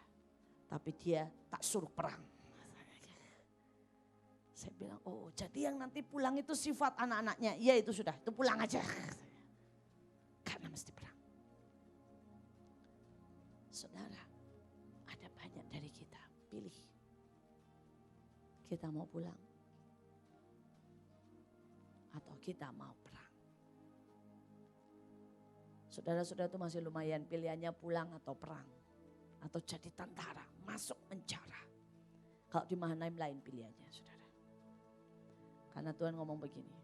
Tapi dia tak suruh perang. Saya bilang oh jadi yang nanti pulang itu sifat anak-anaknya. Iya itu sudah itu pulang aja. Karena mesti perang. Saudara. Dari kita pilih kita mau pulang atau kita mau perang. Saudara-saudara itu masih lumayan pilihannya pulang atau perang atau jadi tentara masuk penjara. Kalau di Mahanaim lain pilihannya saudara. Karena Tuhan ngomong begini,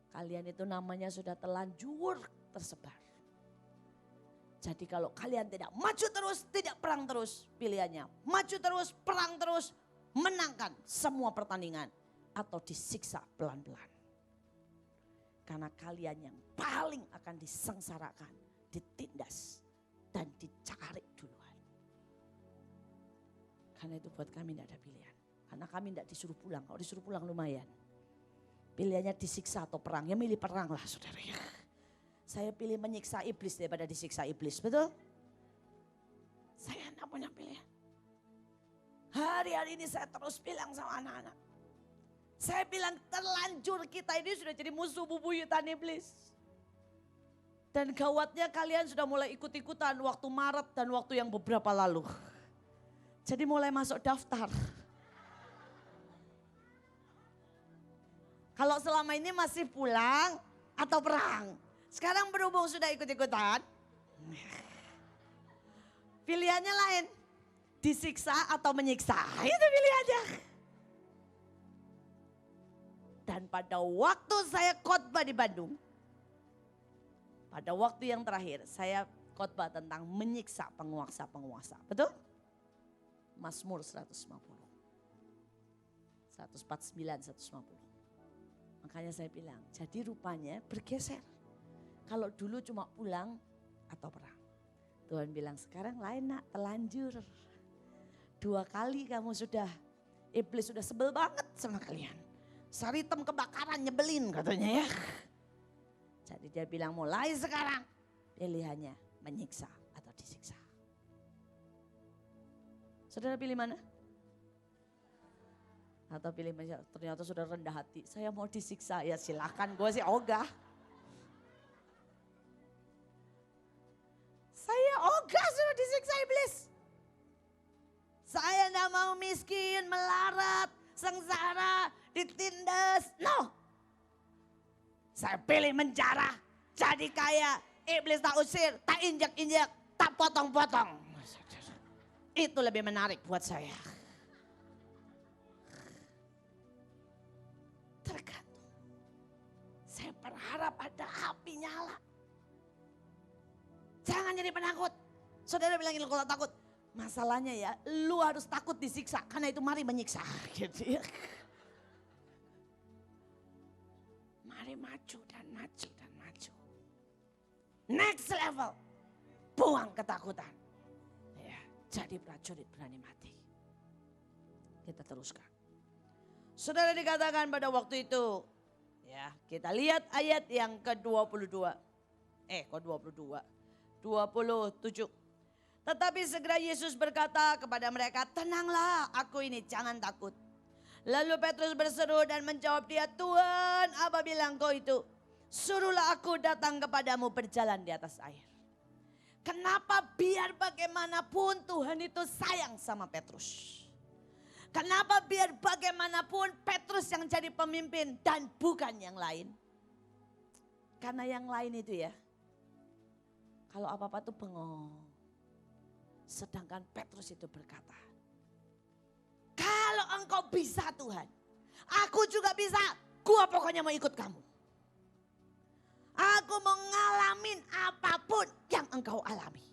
kalian itu namanya sudah terlanjur tersebar. Jadi kalau kalian tidak maju terus, tidak perang terus pilihannya. Maju terus, perang terus, menangkan semua pertandingan. Atau disiksa pelan-pelan. Karena kalian yang paling akan disengsarakan, ditindas, dan dicari duluan. Karena itu buat kami tidak ada pilihan. Karena kami tidak disuruh pulang, kalau disuruh pulang lumayan. Pilihannya disiksa atau perang, ya milih perang lah saudara ya. Saya pilih menyiksa iblis daripada disiksa iblis, betul? tidak punya pilihan. Hari-hari ini saya terus bilang sama anak-anak. Saya bilang terlanjur kita ini sudah jadi musuh bubuyutan iblis. Dan gawatnya kalian sudah mulai ikut-ikutan waktu Maret dan waktu yang beberapa lalu. Jadi mulai masuk daftar. Kalau selama ini masih pulang atau perang. Sekarang berhubung sudah ikut-ikutan. Pilihannya lain. Disiksa atau menyiksa. Itu pilihannya. Dan pada waktu saya khotbah di Bandung. Pada waktu yang terakhir saya khotbah tentang menyiksa penguasa-penguasa. Betul? Mazmur 150. 149, 150. Makanya saya bilang, jadi rupanya bergeser. Kalau dulu cuma pulang atau perang. Tuhan bilang sekarang lain nak, telanjur. 2 kali kamu sudah, iblis sudah sebel banget sama kalian. Saritem kebakaran nyebelin katanya ya. Jadi dia bilang mulai sekarang pilihannya menyiksa atau disiksa. Saudara pilih mana? Atau pilih ternyata sudah rendah hati. Saya mau disiksa, ya silakan, gue sih ogah. Saya ogah sudah disiksa iblis. Saya tidak mau miskin, melarat, sengsara, ditindas. No. Saya pilih menjara, jadi kaya. Iblis tak usir, tak injak-injak, tak potong-potong. Itu lebih menarik buat saya. Tergantung. Saya berharap ada api nyala. Jangan jadi penakut. Saudara bilang kalau takut. Masalahnya ya, lu harus takut disiksa. Karena itu mari menyiksa. Gitu ya. Mari maju dan maju dan maju. Next level. Buang ketakutan. Ya, jadi prajurit berani mati. Kita teruskan. Saudara dikatakan pada waktu itu. Ya, kita lihat ayat yang ke-22. Kok 22? 27. Tetapi segera Yesus berkata kepada mereka, tenanglah aku ini, jangan takut. Lalu Petrus berseru dan menjawab dia, Tuhan apabila engkau itu, suruhlah aku datang kepadamu berjalan di atas air. Kenapa biar bagaimanapun Tuhan itu sayang sama Petrus. Kenapa biar bagaimanapun Petrus yang jadi pemimpin dan bukan yang lain. Karena yang lain itu ya, kalau apa-apa tuh bengong. Sedangkan Petrus itu berkata, kalau engkau bisa Tuhan, aku juga bisa, gua pokoknya mau ikut kamu. Aku mau ngalamin apapun yang engkau alami.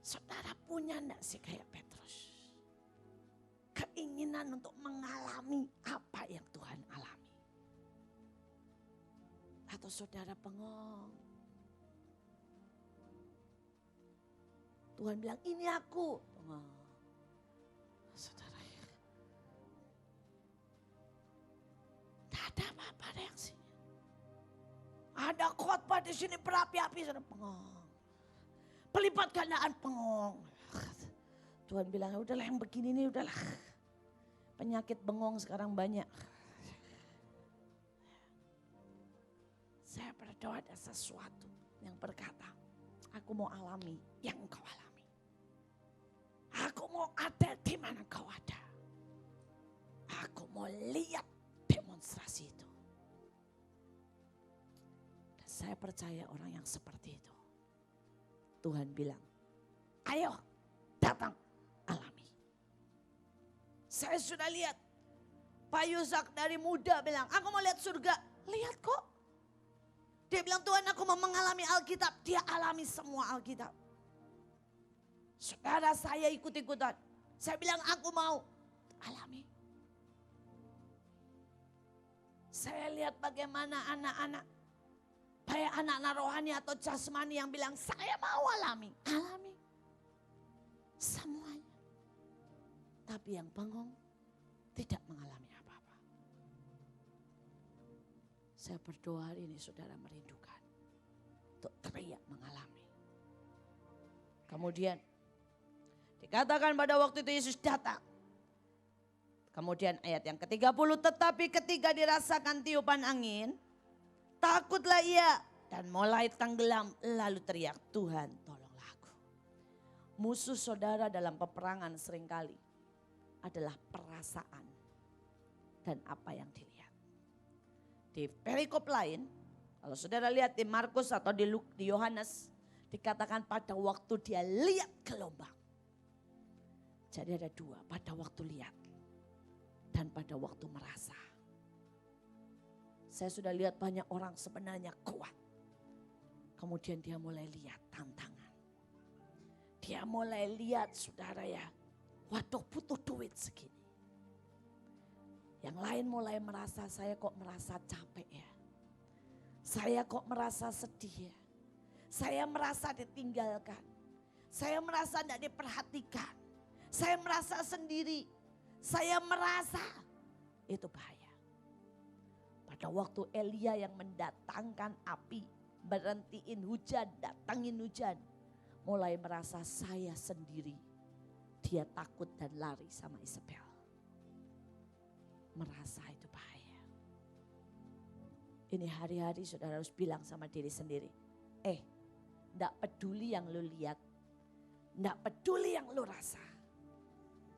Saudara punya enggak sih kayak Petrus? Keinginan untuk mengalami apa yang Tuhan alami. Atau saudara bengong. Tuhan bilang ini aku. Saudara ya. Tidak ada apa-apa reaksinya. Ada khotbah di sini berapi-api saudara bengong. Pelipat gandaan bengong. Tuhan bilang udahlah yang begini nih udahlah. Penyakit bengong sekarang banyak. Saya berdoa ada sesuatu yang berkata, aku mau alami yang engkau alami. Aku mau ada di mana engkau ada. Aku mau lihat demonstrasi itu. Dan saya percaya orang yang seperti itu. Tuhan bilang, ayo datang alami. Saya sudah lihat. Pak Yusak dari muda bilang, aku mau lihat surga. Lihat kok. Dia bilang, Tuhan aku mau mengalami Alkitab. Dia alami semua Alkitab. Saudara saya ikut-ikutan. Saya bilang aku mau alami. Saya lihat bagaimana anak-anak. Baik anak-anak rohani atau jasmani yang bilang saya mau alami. Alami. Semuanya. Tapi yang bengong tidak mengalami apa-apa. Saya berdoa hari ini saudara merindukan. Untuk teriak mengalami. Kemudian dikatakan pada waktu itu Yesus datang. Kemudian ayat yang ke-30, tetapi ketika dirasakan tiupan angin, takutlah ia dan mulai tenggelam, lalu teriak, Tuhan tolonglah aku. Musuh saudara dalam peperangan seringkali adalah perasaan dan apa yang dilihat. Di perikop lain, kalau saudara lihat di Markus atau di Yohanes, dikatakan pada waktu dia lihat gelombang. Jadi ada dua, pada waktu lihat dan pada waktu merasa. Saya sudah lihat banyak orang sebenarnya kuat. Kemudian dia mulai lihat tantangan. Dia mulai lihat saudara ya, waduh butuh duit segini. Yang lain mulai merasa, saya kok merasa capek ya. Saya kok merasa sedih ya. Saya merasa ditinggalkan. Saya merasa tidak diperhatikan. Saya merasa sendiri. Saya merasa itu bahaya. Pada waktu Elia yang mendatangkan api, berhentiin hujan, datangin hujan. Mulai merasa saya sendiri. Dia takut dan lari sama Isabel. Merasa itu bahaya. Ini hari-hari saudara harus bilang sama diri sendiri. Tidak peduli yang lu lihat. Tidak peduli yang lu rasa.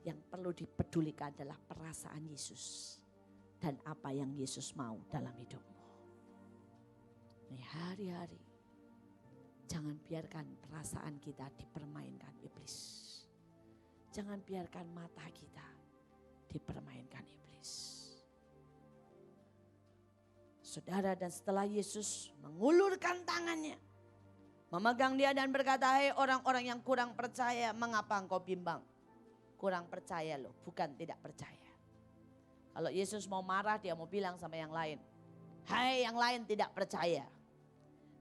Yang perlu dipedulikan adalah perasaan Yesus. Dan apa yang Yesus mau dalam hidupmu. Ini hari-hari. Jangan biarkan perasaan kita dipermainkan iblis. Jangan biarkan mata kita dipermainkan iblis. Saudara, dan setelah Yesus mengulurkan tangannya, memegang dia dan berkata, hei orang-orang yang kurang percaya, mengapa engkau bimbang? Kurang percaya loh, bukan tidak percaya. Kalau Yesus mau marah, dia mau bilang sama yang lain, hai yang lain tidak percaya.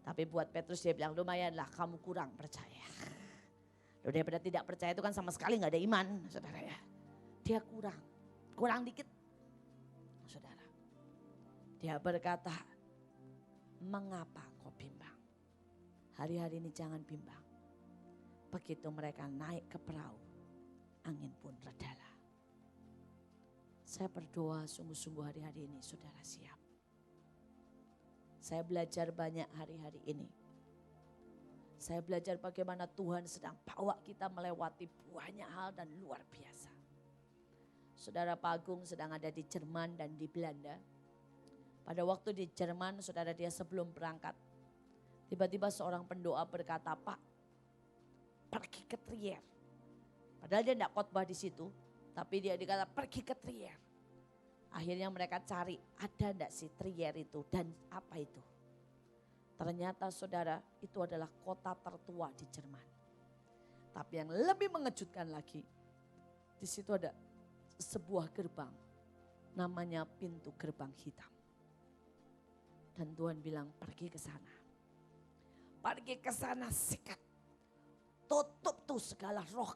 Tapi buat Petrus dia bilang, lumayanlah kamu kurang percaya. Loh, daripada tidak percaya itu kan sama sekali gak ada iman, saudara ya. Dia kurang dikit, saudara. Dia berkata, mengapa kau bimbang? Hari-hari ini jangan bimbang. Begitu mereka naik ke perahu, angin pun redalah. Saya berdoa sungguh-sungguh hari-hari ini saudara siap. Saya belajar banyak hari-hari ini. Saya belajar bagaimana Tuhan sedang bawa kita melewati banyak hal dan luar biasa. Saudara Pak Agung sedang ada di Jerman dan di Belanda. Pada waktu di Jerman, saudara dia sebelum berangkat, tiba-tiba seorang pendoa berkata, Pak, pergi ke Trier. Padahal dia tidak khotbah di situ, tapi dia dikata pergi ke Trier. Akhirnya mereka cari, ada tidak si Trier itu dan apa itu? Ternyata saudara, itu adalah kota tertua di Jerman. Tapi yang lebih mengejutkan lagi, di situ ada sebuah gerbang, namanya pintu gerbang hitam. Dan Tuhan bilang pergi ke sana. Pergi ke sana sikat. Tutup tuh segala roh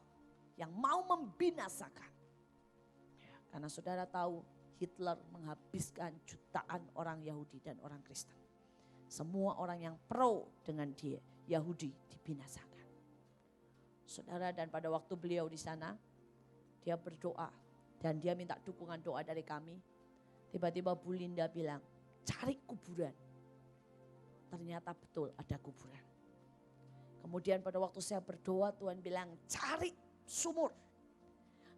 yang mau membinasakan. Ya, karena saudara tahu Hitler menghabiskan jutaan orang Yahudi dan orang Kristen. Semua orang yang pro dengan dia, Yahudi dibinasakan. Saudara, dan pada waktu beliau di sana, dia berdoa dan dia minta dukungan doa dari kami. Tiba-tiba Bu Linda bilang, cari kuburan. Ternyata betul ada kuburan. Kemudian pada waktu saya berdoa Tuhan bilang cari sumur.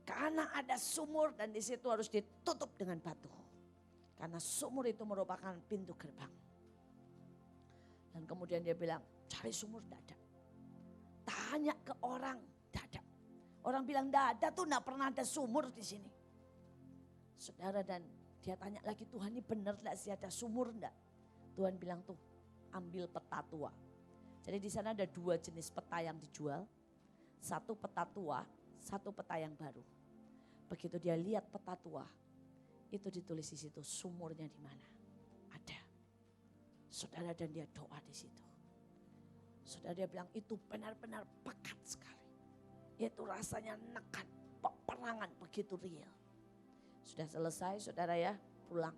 Karena ada sumur dan di situ harus ditutup dengan batu. Karena sumur itu merupakan pintu gerbang. Dan kemudian dia bilang cari sumur tidak ada. Tanya ke orang tidak ada. Orang bilang tidak ada tuh, tidak pernah ada sumur di sini. Saudara, dan dia tanya lagi, Tuhan ini benar tidak sih ada sumur enggak? Tuhan bilang tuh ambil peta tua. Jadi di sana ada dua jenis peta yang dijual. Satu peta tua, satu peta yang baru. Begitu dia lihat peta tua, itu ditulis di situ sumurnya di mana. Ada. Saudara, dan dia doa di situ. Saudara, dia bilang itu benar-benar pekat sekali. Itu rasanya nekat, peperangan begitu real. Sudah selesai saudara ya, pulang.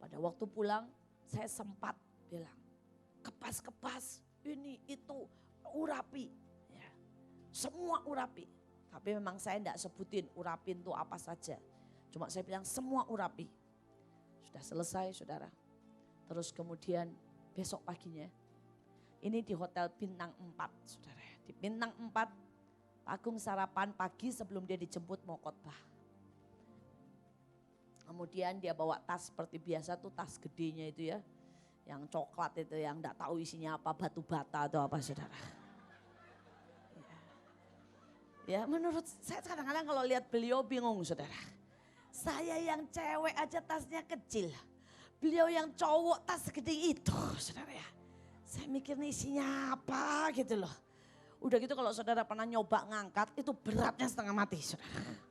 Pada waktu pulang saya sempat bilang, kepas-kepas ini itu urapi. Ya. Semua urapi. Tapi memang saya tidak sebutin urapin itu apa saja. Cuma saya bilang semua urapi. Sudah selesai saudara. Terus kemudian besok paginya. Ini di Hotel Bintang 4 saudara. Di Bintang 4 Pak Agung sarapan pagi sebelum dia dijemput mau khotbah. Kemudian dia bawa tas seperti biasa tuh tas gedenya itu ya. Yang coklat itu yang enggak tahu isinya apa, batu bata atau apa saudara. Ya menurut saya kadang-kadang kalau lihat beliau bingung saudara. Saya yang cewek aja tasnya kecil. Beliau yang cowok tas segede itu saudara ya. Saya mikir nih isinya apa gitu loh. Udah gitu kalau saudara pernah nyoba ngangkat itu beratnya setengah mati saudara.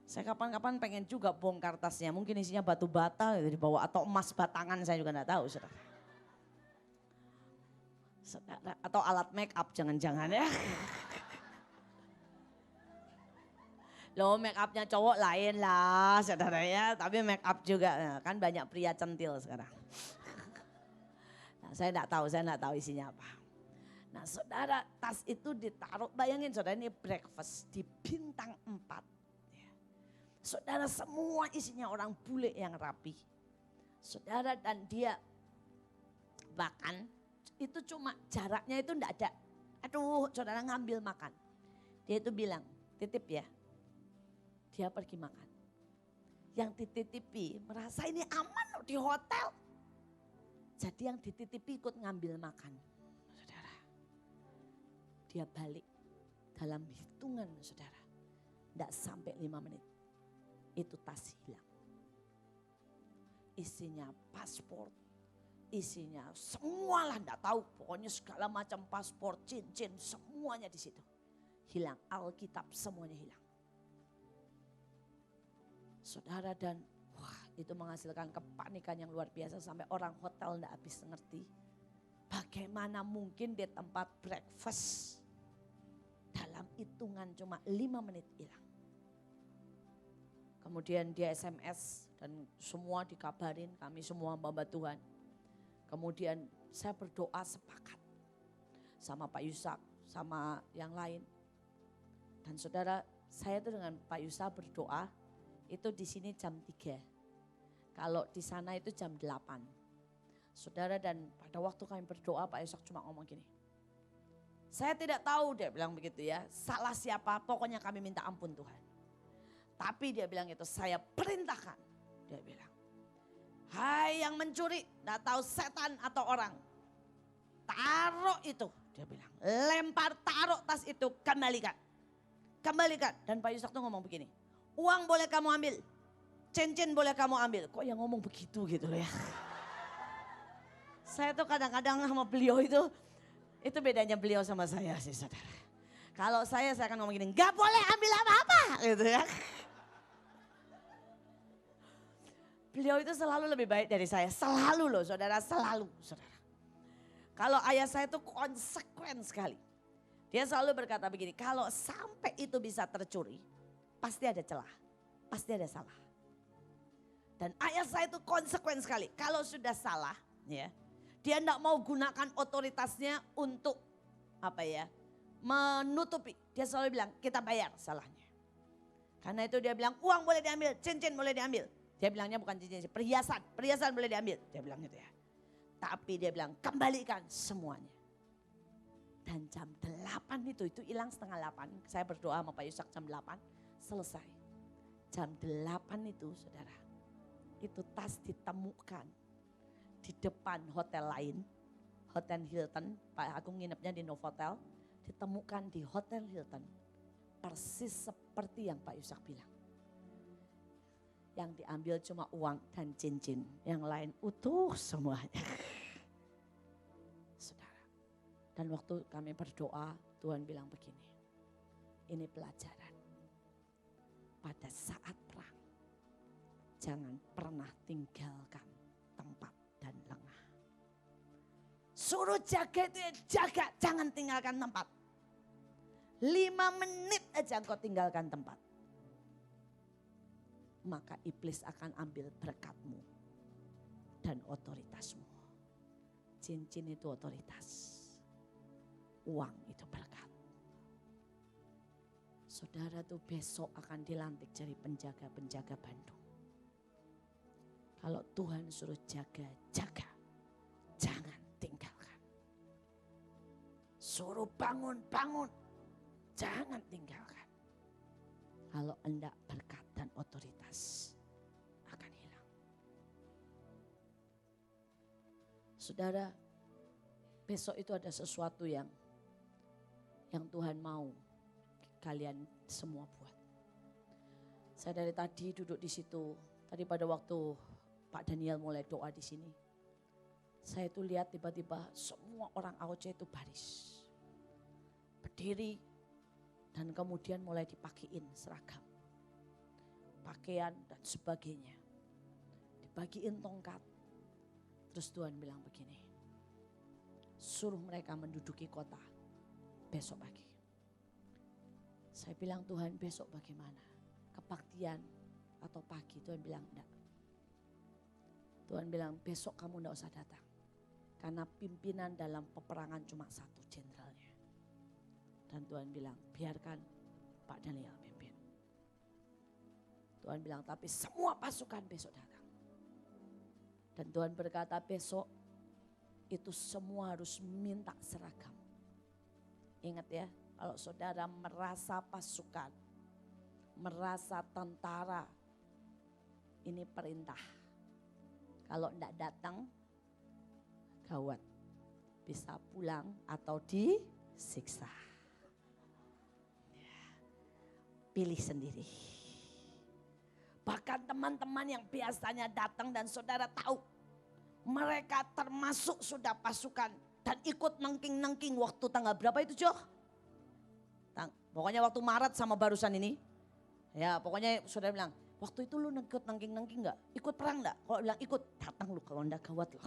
Saya kapan-kapan pengen juga bongkar tasnya. Mungkin isinya batu bata gitu dibawa atau emas batangan saya juga enggak tahu saudara. Saudara atau alat make up jangan-jangan ya. Loh make upnya cowok lain lah saudara ya. Tapi make up juga nah, kan banyak pria centil sekarang. Nah, saya enggak tahu isinya apa. Nah saudara tas itu ditaruh, bayangin saudara ini breakfast di Bintang 4. Ya. Saudara semua isinya orang bule yang rapi. Saudara dan dia bahkan itu cuma jaraknya itu enggak ada. Aduh saudara ngambil makan. Dia itu bilang titip ya. Dia pergi makan. Yang dititipi merasa ini aman loh di hotel. Jadi yang dititipi ikut ngambil makan. Saudara. Dia balik dalam hitungan saudara. Tidak sampai 5 menit. Itu tas hilang. Isinya paspor. Isinya semualah tidak tahu. Pokoknya segala macam paspor, cincin semuanya di situ. Hilang. Alkitab semuanya hilang. Saudara dan wah itu menghasilkan kepanikan yang luar biasa sampai orang hotel enggak habis ngerti. Bagaimana mungkin di tempat breakfast dalam hitungan cuma 5 menit hilang. Kemudian dia SMS dan semua dikabarin kami semua hamba Tuhan. Kemudian saya berdoa sepakat sama Pak Yusak sama yang lain. Dan saudara saya itu dengan Pak Yusak berdoa. Itu di sini jam 3. Kalau di sana itu jam 8. Saudara dan pada waktu kami berdoa Pak Yusak cuma ngomong gini. Saya tidak tahu dia bilang begitu ya. Salah siapa pokoknya kami minta ampun Tuhan. Tapi dia bilang itu saya perintahkan. Dia bilang. Hai yang mencuri. Tidak tahu setan atau orang. Taruh itu. Dia bilang. Lempar taruh tas itu kembalikan. Kembalikan. Dan Pak Yusak tuh ngomong begini. Uang boleh kamu ambil, cincin boleh kamu ambil. Kok yang ngomong begitu gitu loh ya. Saya tuh kadang-kadang sama beliau itu bedanya beliau sama saya sih saudara. Kalau saya akan ngomong gini, gak boleh ambil apa-apa gitu ya. Beliau itu selalu lebih baik dari saya, selalu loh saudara, selalu saudara. Kalau ayah saya tuh konsekuen sekali. Dia selalu berkata begini, kalau sampai itu bisa tercuri, pasti ada celah, pasti ada salah. Dan ayah saya itu konsekuen sekali. Kalau sudah salah, ya, dia tidak mau gunakan otoritasnya untuk apa ya, menutupi. Dia selalu bilang kita bayar salahnya. Karena itu dia bilang uang boleh diambil, cincin boleh diambil. Dia bilangnya bukan cincin, perhiasan boleh diambil. Dia bilang gitu ya. Tapi dia bilang kembalikan semuanya. Dan jam 8 itu hilang setengah 8. Saya berdoa sama Pak Yusak jam 8. Selesai. Jam 8 itu saudara. Itu tas ditemukan di depan hotel lain. Hotel Hilton. Pak Agung nginepnya di Novotel. Ditemukan di Hotel Hilton. Persis seperti yang Pak Yusak bilang. Yang diambil cuma uang dan cincin. Yang lain utuh semuanya. Saudara. Dan waktu kami berdoa Tuhan bilang begini. Ini pelajaran. Pada saat perang, jangan pernah tinggalkan tempat dan lengah. Suruh jaga itu ya jaga, jangan tinggalkan tempat. 5 menit aja engkau tinggalkan tempat. Maka iblis akan ambil berkatmu dan otoritasmu. Cincin itu otoritas, uang itu berkat. Saudara tuh besok akan dilantik jadi penjaga-penjaga Bandung. Kalau Tuhan suruh jaga, jaga. Jangan tinggalkan. Suruh bangun, bangun. Jangan tinggalkan. Kalau enggak, berkat dan otoritas akan hilang. Saudara, besok itu ada sesuatu yang Tuhan mau kalian semua buat. Saya dari tadi duduk di situ. Tadi pada waktu Pak Daniel mulai doa di sini, saya itu lihat tiba-tiba semua orang AOC itu baris, berdiri, dan kemudian mulai dipakein seragam, pakaian dan sebagainya, dibagiin tongkat. Terus Tuhan bilang begini, suruh mereka menduduki kota besok pagi. Saya bilang, Tuhan besok bagaimana? Kebaktian atau pagi? Tuhan bilang enggak. Tuhan bilang besok kamu enggak usah datang. Karena pimpinan dalam peperangan cuma satu, jenderalnya. Dan Tuhan bilang biarkan Pak Daniel pimpin. Tuhan bilang tapi semua pasukan besok datang. Dan Tuhan berkata besok itu semua harus minta seragam. Ingat ya, kalau saudara merasa pasukan, merasa tentara, ini perintah. Kalau enggak datang, gawat. Bisa pulang atau disiksa. Pilih sendiri. Bahkan teman-teman yang biasanya datang dan saudara tahu, mereka termasuk sudah pasukan dan ikut nengking-nengking waktu tanggal berapa itu Jo? Pokoknya waktu Maret sama barusan ini. Ya pokoknya saudara bilang, waktu itu lu ikut nengking-nengking gak? Ikut perang gak? Kalau bilang ikut, datang lu kalau enggak gawat lu.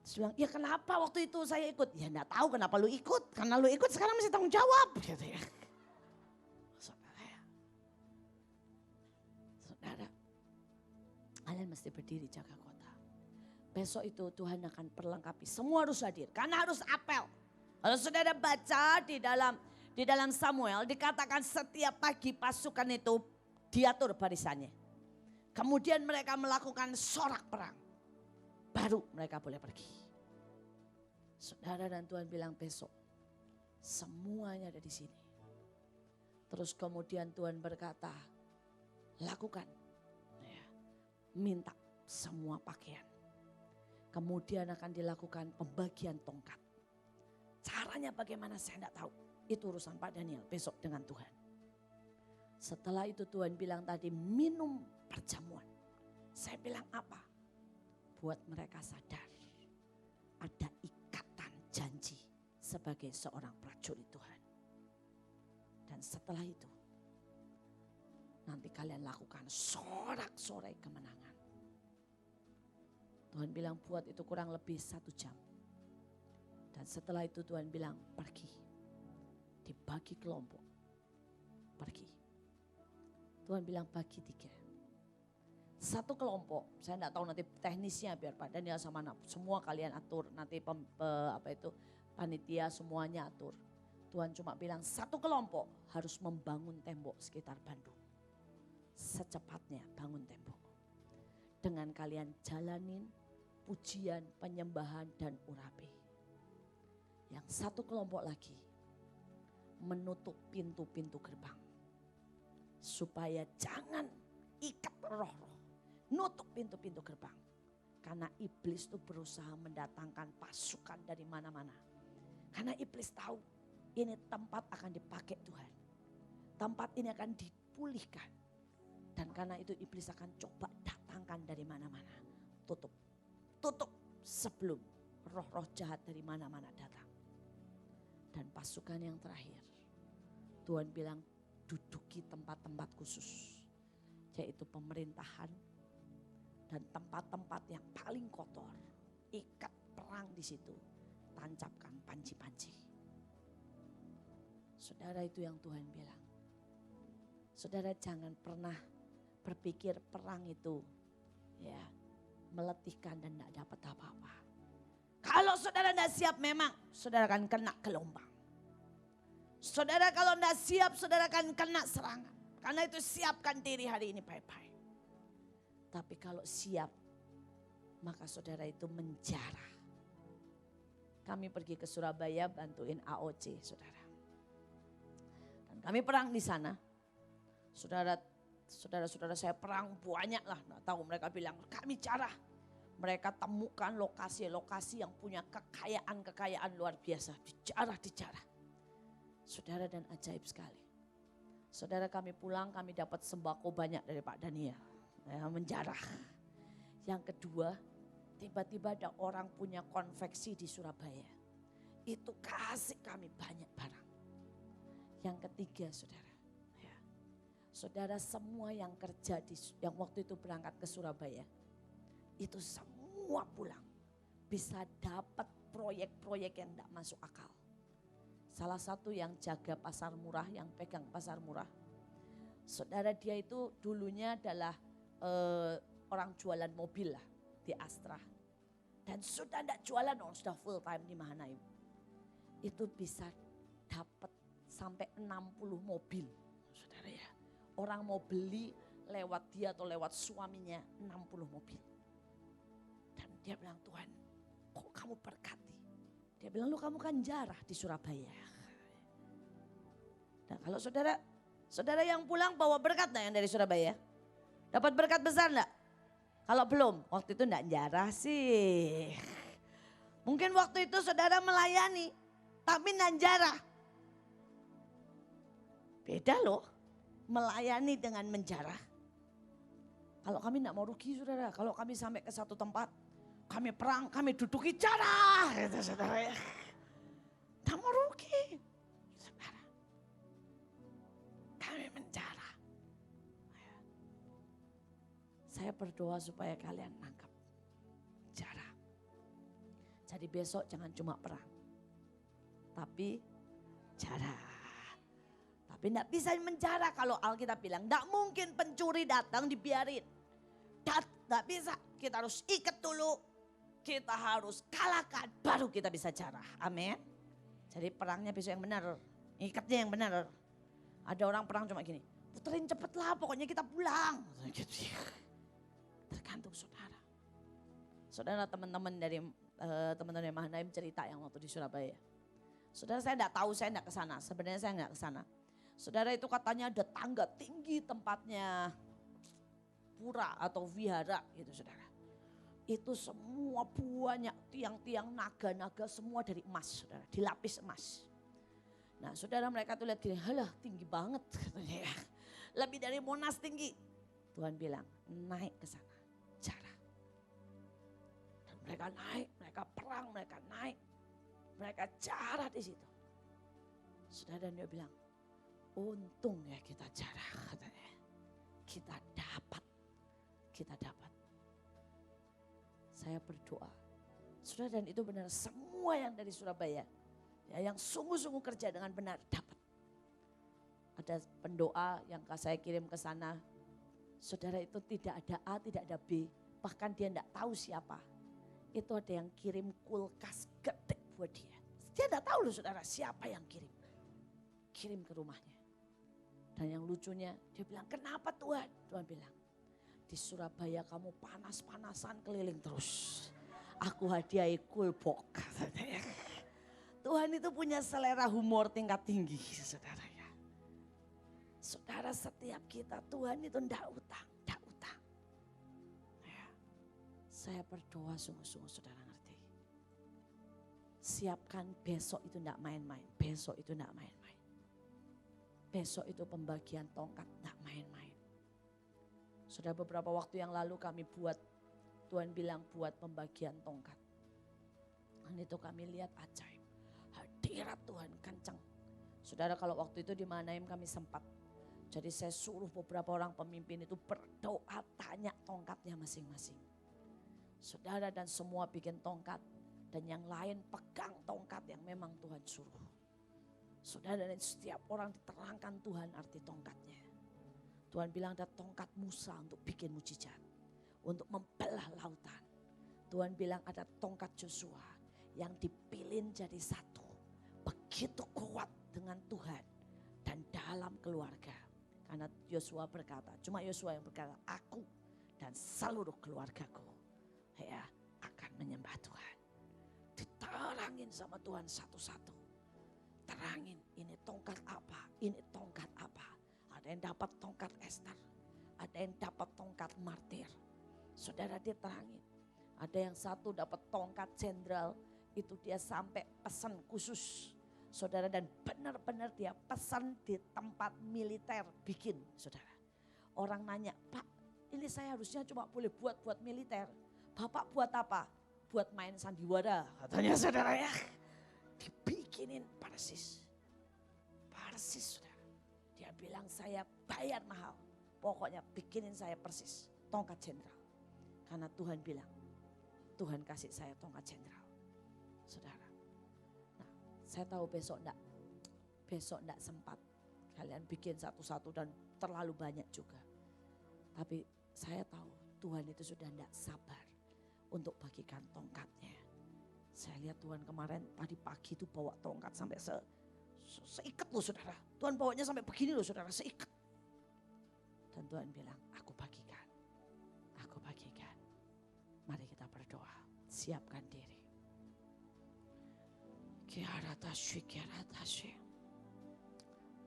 Terus bilang, ya kenapa waktu itu saya ikut? Ya enggak tahu kenapa lu ikut. Karena lu ikut sekarang mesti tanggung jawab. Gitu ya. Saudara, kalian mesti berdiri jaga kota. Besok itu Tuhan akan perlengkapi. Semua harus hadir karena harus apel. Kalau saudara baca di dalam Samuel dikatakan setiap pagi pasukan itu diatur barisannya. Kemudian mereka melakukan sorak perang. Baru mereka boleh pergi. Saudara dan Tuhan bilang besok semuanya ada di sini. Terus kemudian Tuhan berkata, lakukan. Ya, minta semua pakaian. Kemudian akan dilakukan pembagian tongkat. Caranya bagaimana saya tidak tahu. Itu urusan Pak Daniel besok dengan Tuhan. Setelah itu Tuhan bilang tadi minum perjamuan. Saya bilang apa? Buat mereka sadar ada ikatan janji sebagai seorang prajurit Tuhan. Dan setelah itu nanti kalian lakukan sorak-sorai kemenangan. Tuhan bilang buat itu kurang lebih 1 jam. Dan setelah itu Tuhan bilang pergi. Dibagi kelompok. Pergi. Tuhan bilang bagi 3. Satu kelompok, saya enggak tahu nanti teknisnya biar Pak Daniel sama semua kalian atur. Nanti panitia semuanya atur. Tuhan cuma bilang satu kelompok harus membangun tembok sekitar Bandung. Secepatnya bangun tembok. Dengan kalian jalanin pujian, penyembahan dan urapi. Yang satu kelompok lagi menutup pintu-pintu gerbang. Supaya jangan ikat roh-roh. Nutup pintu-pintu gerbang. Karena iblis itu berusaha mendatangkan pasukan dari mana-mana. Karena iblis tahu ini tempat akan dipakai Tuhan. Tempat ini akan dipulihkan. Dan karena itu iblis akan coba datangkan dari mana-mana. Tutup. Tutup sebelum roh-roh jahat dari mana-mana datang. Dan pasukan yang terakhir, Tuhan bilang duduki tempat-tempat khusus. Yaitu pemerintahan dan tempat-tempat yang paling kotor. Ikat perang di situ, tancapkan panci-panci. Saudara itu yang Tuhan bilang. Saudara jangan pernah berpikir perang itu ya meletihkan dan tidak dapat apa-apa. Kalau saudara tidak siap memang saudara akan kena gelombang. Saudara kalau tidak siap, saudara akan kena serangan. Karena itu siapkan diri hari ini baik-baik. Tapi kalau siap, maka saudara itu menjarah. Kami pergi ke Surabaya bantuin AOC, saudara. Dan kami perang di sana. Saudara-saudara saya perang banyak lah. Nggak tahu mereka bilang kami jarah. Mereka temukan lokasi-lokasi yang punya kekayaan luar biasa. Dijarah. Saudara, dan ajaib sekali. Saudara, kami pulang, kami dapat sembako banyak dari Pak Daniel. Menjarah. Yang kedua, tiba-tiba ada orang punya konveksi di Surabaya. Itu kasih kami banyak barang. Yang ketiga, saudara. Saudara, semua yang kerja yang waktu itu berangkat ke Surabaya, itu semua pulang. Bisa dapat proyek-proyek yang tidak masuk akal. Salah satu yang jaga pasar murah, yang pegang pasar murah. Saudara, dia itu dulunya adalah orang jualan mobil lah di Astra. Dan sudah tidak jualan, sudah full time di Mahanaim. Itu bisa dapat sampai 60 mobil, saudara ya. Orang mau beli lewat dia atau lewat suaminya 60 mobil. Dan dia bilang, Tuhan kok kamu berkati? Dia bilang, lu kamu kan jarah di Surabaya. Nah kalau saudara yang pulang bawa berkat enggak yang dari Surabaya? Dapat berkat besar enggak? Kalau belum, waktu itu enggak jarah sih. Mungkin waktu itu saudara melayani, tapi enggak jarah. Beda loh, melayani dengan menjarah. Kalau kami enggak mau rugi saudara, kalau kami sampai ke satu tempat, kami perang, kami duduki jarah, gitu saudara ya. Enggak mau rugi, saudara. Kami menjarah. Saya berdoa supaya kalian nangkap jarah. Jadi besok jangan cuma perang, tapi jarah. Tapi tidak bisa menjarah kalau Alkitab bilang tidak mungkin pencuri datang dibiarin. Tidak bisa, kita harus ikat dulu. Kita harus kalahkan, baru kita bisa jarah. Amin. Jadi perangnya besok yang benar, ikatnya yang benar. Ada orang perang cuma gini, puterin cepet lah pokoknya kita pulang. Tergantung saudara. Saudara, teman-teman dari teman-teman dari Mahanaim cerita yang waktu di Surabaya. Saudara, saya tidak tahu, saya tidak ke sana. Sebenarnya saya tidak ke sana. Saudara, itu katanya ada tangga tinggi tempatnya pura atau vihara gitu saudara. Itu semua banyak tiang-tiang naga-naga semua dari emas saudara, dilapis emas. Nah saudara, mereka tuh lihat gini, halah tinggi banget katanya ya. Lebih dari Monas tinggi. Tuhan bilang naik ke sana, jarah. Dan mereka naik, mereka perang, mereka naik. Mereka jarah di situ. Saudara, dan dia bilang, untung ya kita jarah katanya. Kita dapat. Saya berdoa. Saudara, dan itu benar semua yang dari Surabaya. Ya, yang sungguh-sungguh kerja dengan benar dapat. Ada pendoa yang saya kirim ke sana. Saudara, itu tidak ada A, tidak ada B. Bahkan dia tidak tahu siapa. Itu ada yang kirim kulkas gede buat dia. Dia tidak tahu loh saudara siapa yang kirim. Kirim ke rumahnya. Dan yang lucunya dia bilang, kenapa Tuhan? Tuhan bilang, di Surabaya kamu panas-panasan keliling terus. Aku hadiahi kulbok. Tuhan itu punya selera humor tingkat tinggi saudara ya. Saudara, setiap kita Tuhan itu ndak utang. Ya. Saya berdoa sungguh-sungguh saudara ngerti. Siapkan besok itu ndak main-main. Besok itu ndak main-main. Besok itu pembagian tongkat ndak main-main. Sudah beberapa waktu yang lalu kami buat, Tuhan bilang buat pembagian tongkat. Dan itu kami lihat ajaib. Hadirat Tuhan kencang. Saudara, kalau waktu itu di Mahanaim kami sempat. Jadi saya suruh beberapa orang pemimpin itu berdoa, tanya tongkatnya masing-masing. Saudara, dan semua bikin tongkat. Dan yang lain pegang tongkat yang memang Tuhan suruh. Saudara, dan setiap orang diterangkan Tuhan arti tongkatnya. Tuhan bilang ada tongkat Musa untuk bikin mujizat. Untuk membelah lautan. Tuhan bilang ada tongkat Joshua yang dipilih jadi satu. Begitu kuat dengan Tuhan dan dalam keluarga. Karena Yosua berkata, cuma Yosua yang berkata, aku dan seluruh keluargaku ya akan menyembah Tuhan. Diterangin sama Tuhan satu-satu. Terangin ini tongkat apa, ini tongkat apa. Ada yang dapat tongkat Ester, ada yang dapat tongkat martir. Saudara dia terangin. Ada yang satu dapat tongkat jenderal, itu dia sampai pesan khusus. Saudara, dan benar-benar dia pesan di tempat militer bikin, saudara. Orang nanya, Pak ini saya harusnya cuma boleh buat militer. Bapak buat apa? Buat main sandiwara, katanya saudara ya. Dibikinin persis. Persis saudara. Dia bilang saya bayar mahal. Pokoknya bikinin saya persis tongkat jenderal. Karena Tuhan bilang, Tuhan kasih saya tongkat jenderal. Saudara. Saya tahu besok enggak sempat kalian bikin satu-satu dan terlalu banyak juga. Tapi saya tahu Tuhan itu sudah enggak sabar untuk bagikan tongkatnya. Saya lihat Tuhan kemarin tadi pagi itu bawa tongkat sampai seikat loh saudara. Tuhan bawanya sampai begini loh saudara, seikat. Dan Tuhan bilang, aku bagikan. Mari kita berdoa, siapkan diri.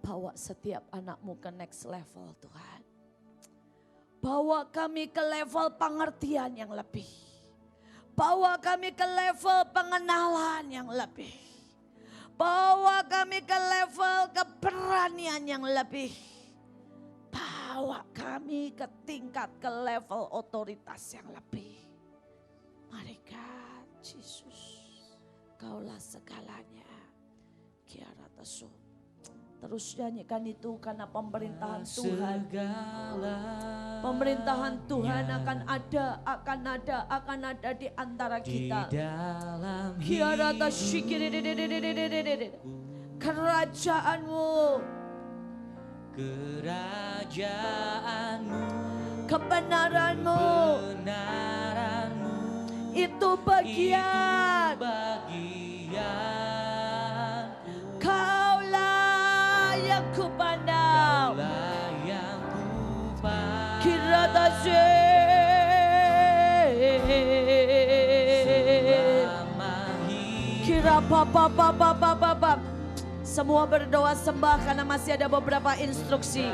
Bawa setiap anakmu ke next level Tuhan. Bawa kami ke level pengertian yang lebih. Bawa kami ke level pengenalan yang lebih. Bawa kami ke level keberanian yang lebih. Bawa kami ke tingkat ke level otoritas yang lebih. Mari God, Yesus. Kaulah segalanya. Kiara tesu. Terus nyanyikan itu karena pemerintahan Tuhan. Pemerintahan Tuhan akan ada di antara kita. Kiara tesu. Kerajaanmu. Kebenaranmu. Itu bagian. Kaulah yang kupandang. Kira Kira papa. Semua berdoa sembah karena masih ada beberapa instruksi.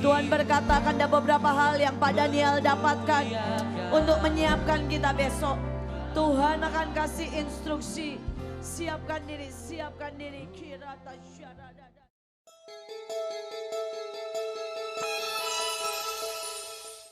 Tuhan berkata akan ada beberapa hal yang Pak Daniel dapatkan untuk menyiapkan kita besok. Tuhan akan kasih instruksi. Siapkan diri. Kira tasyarada.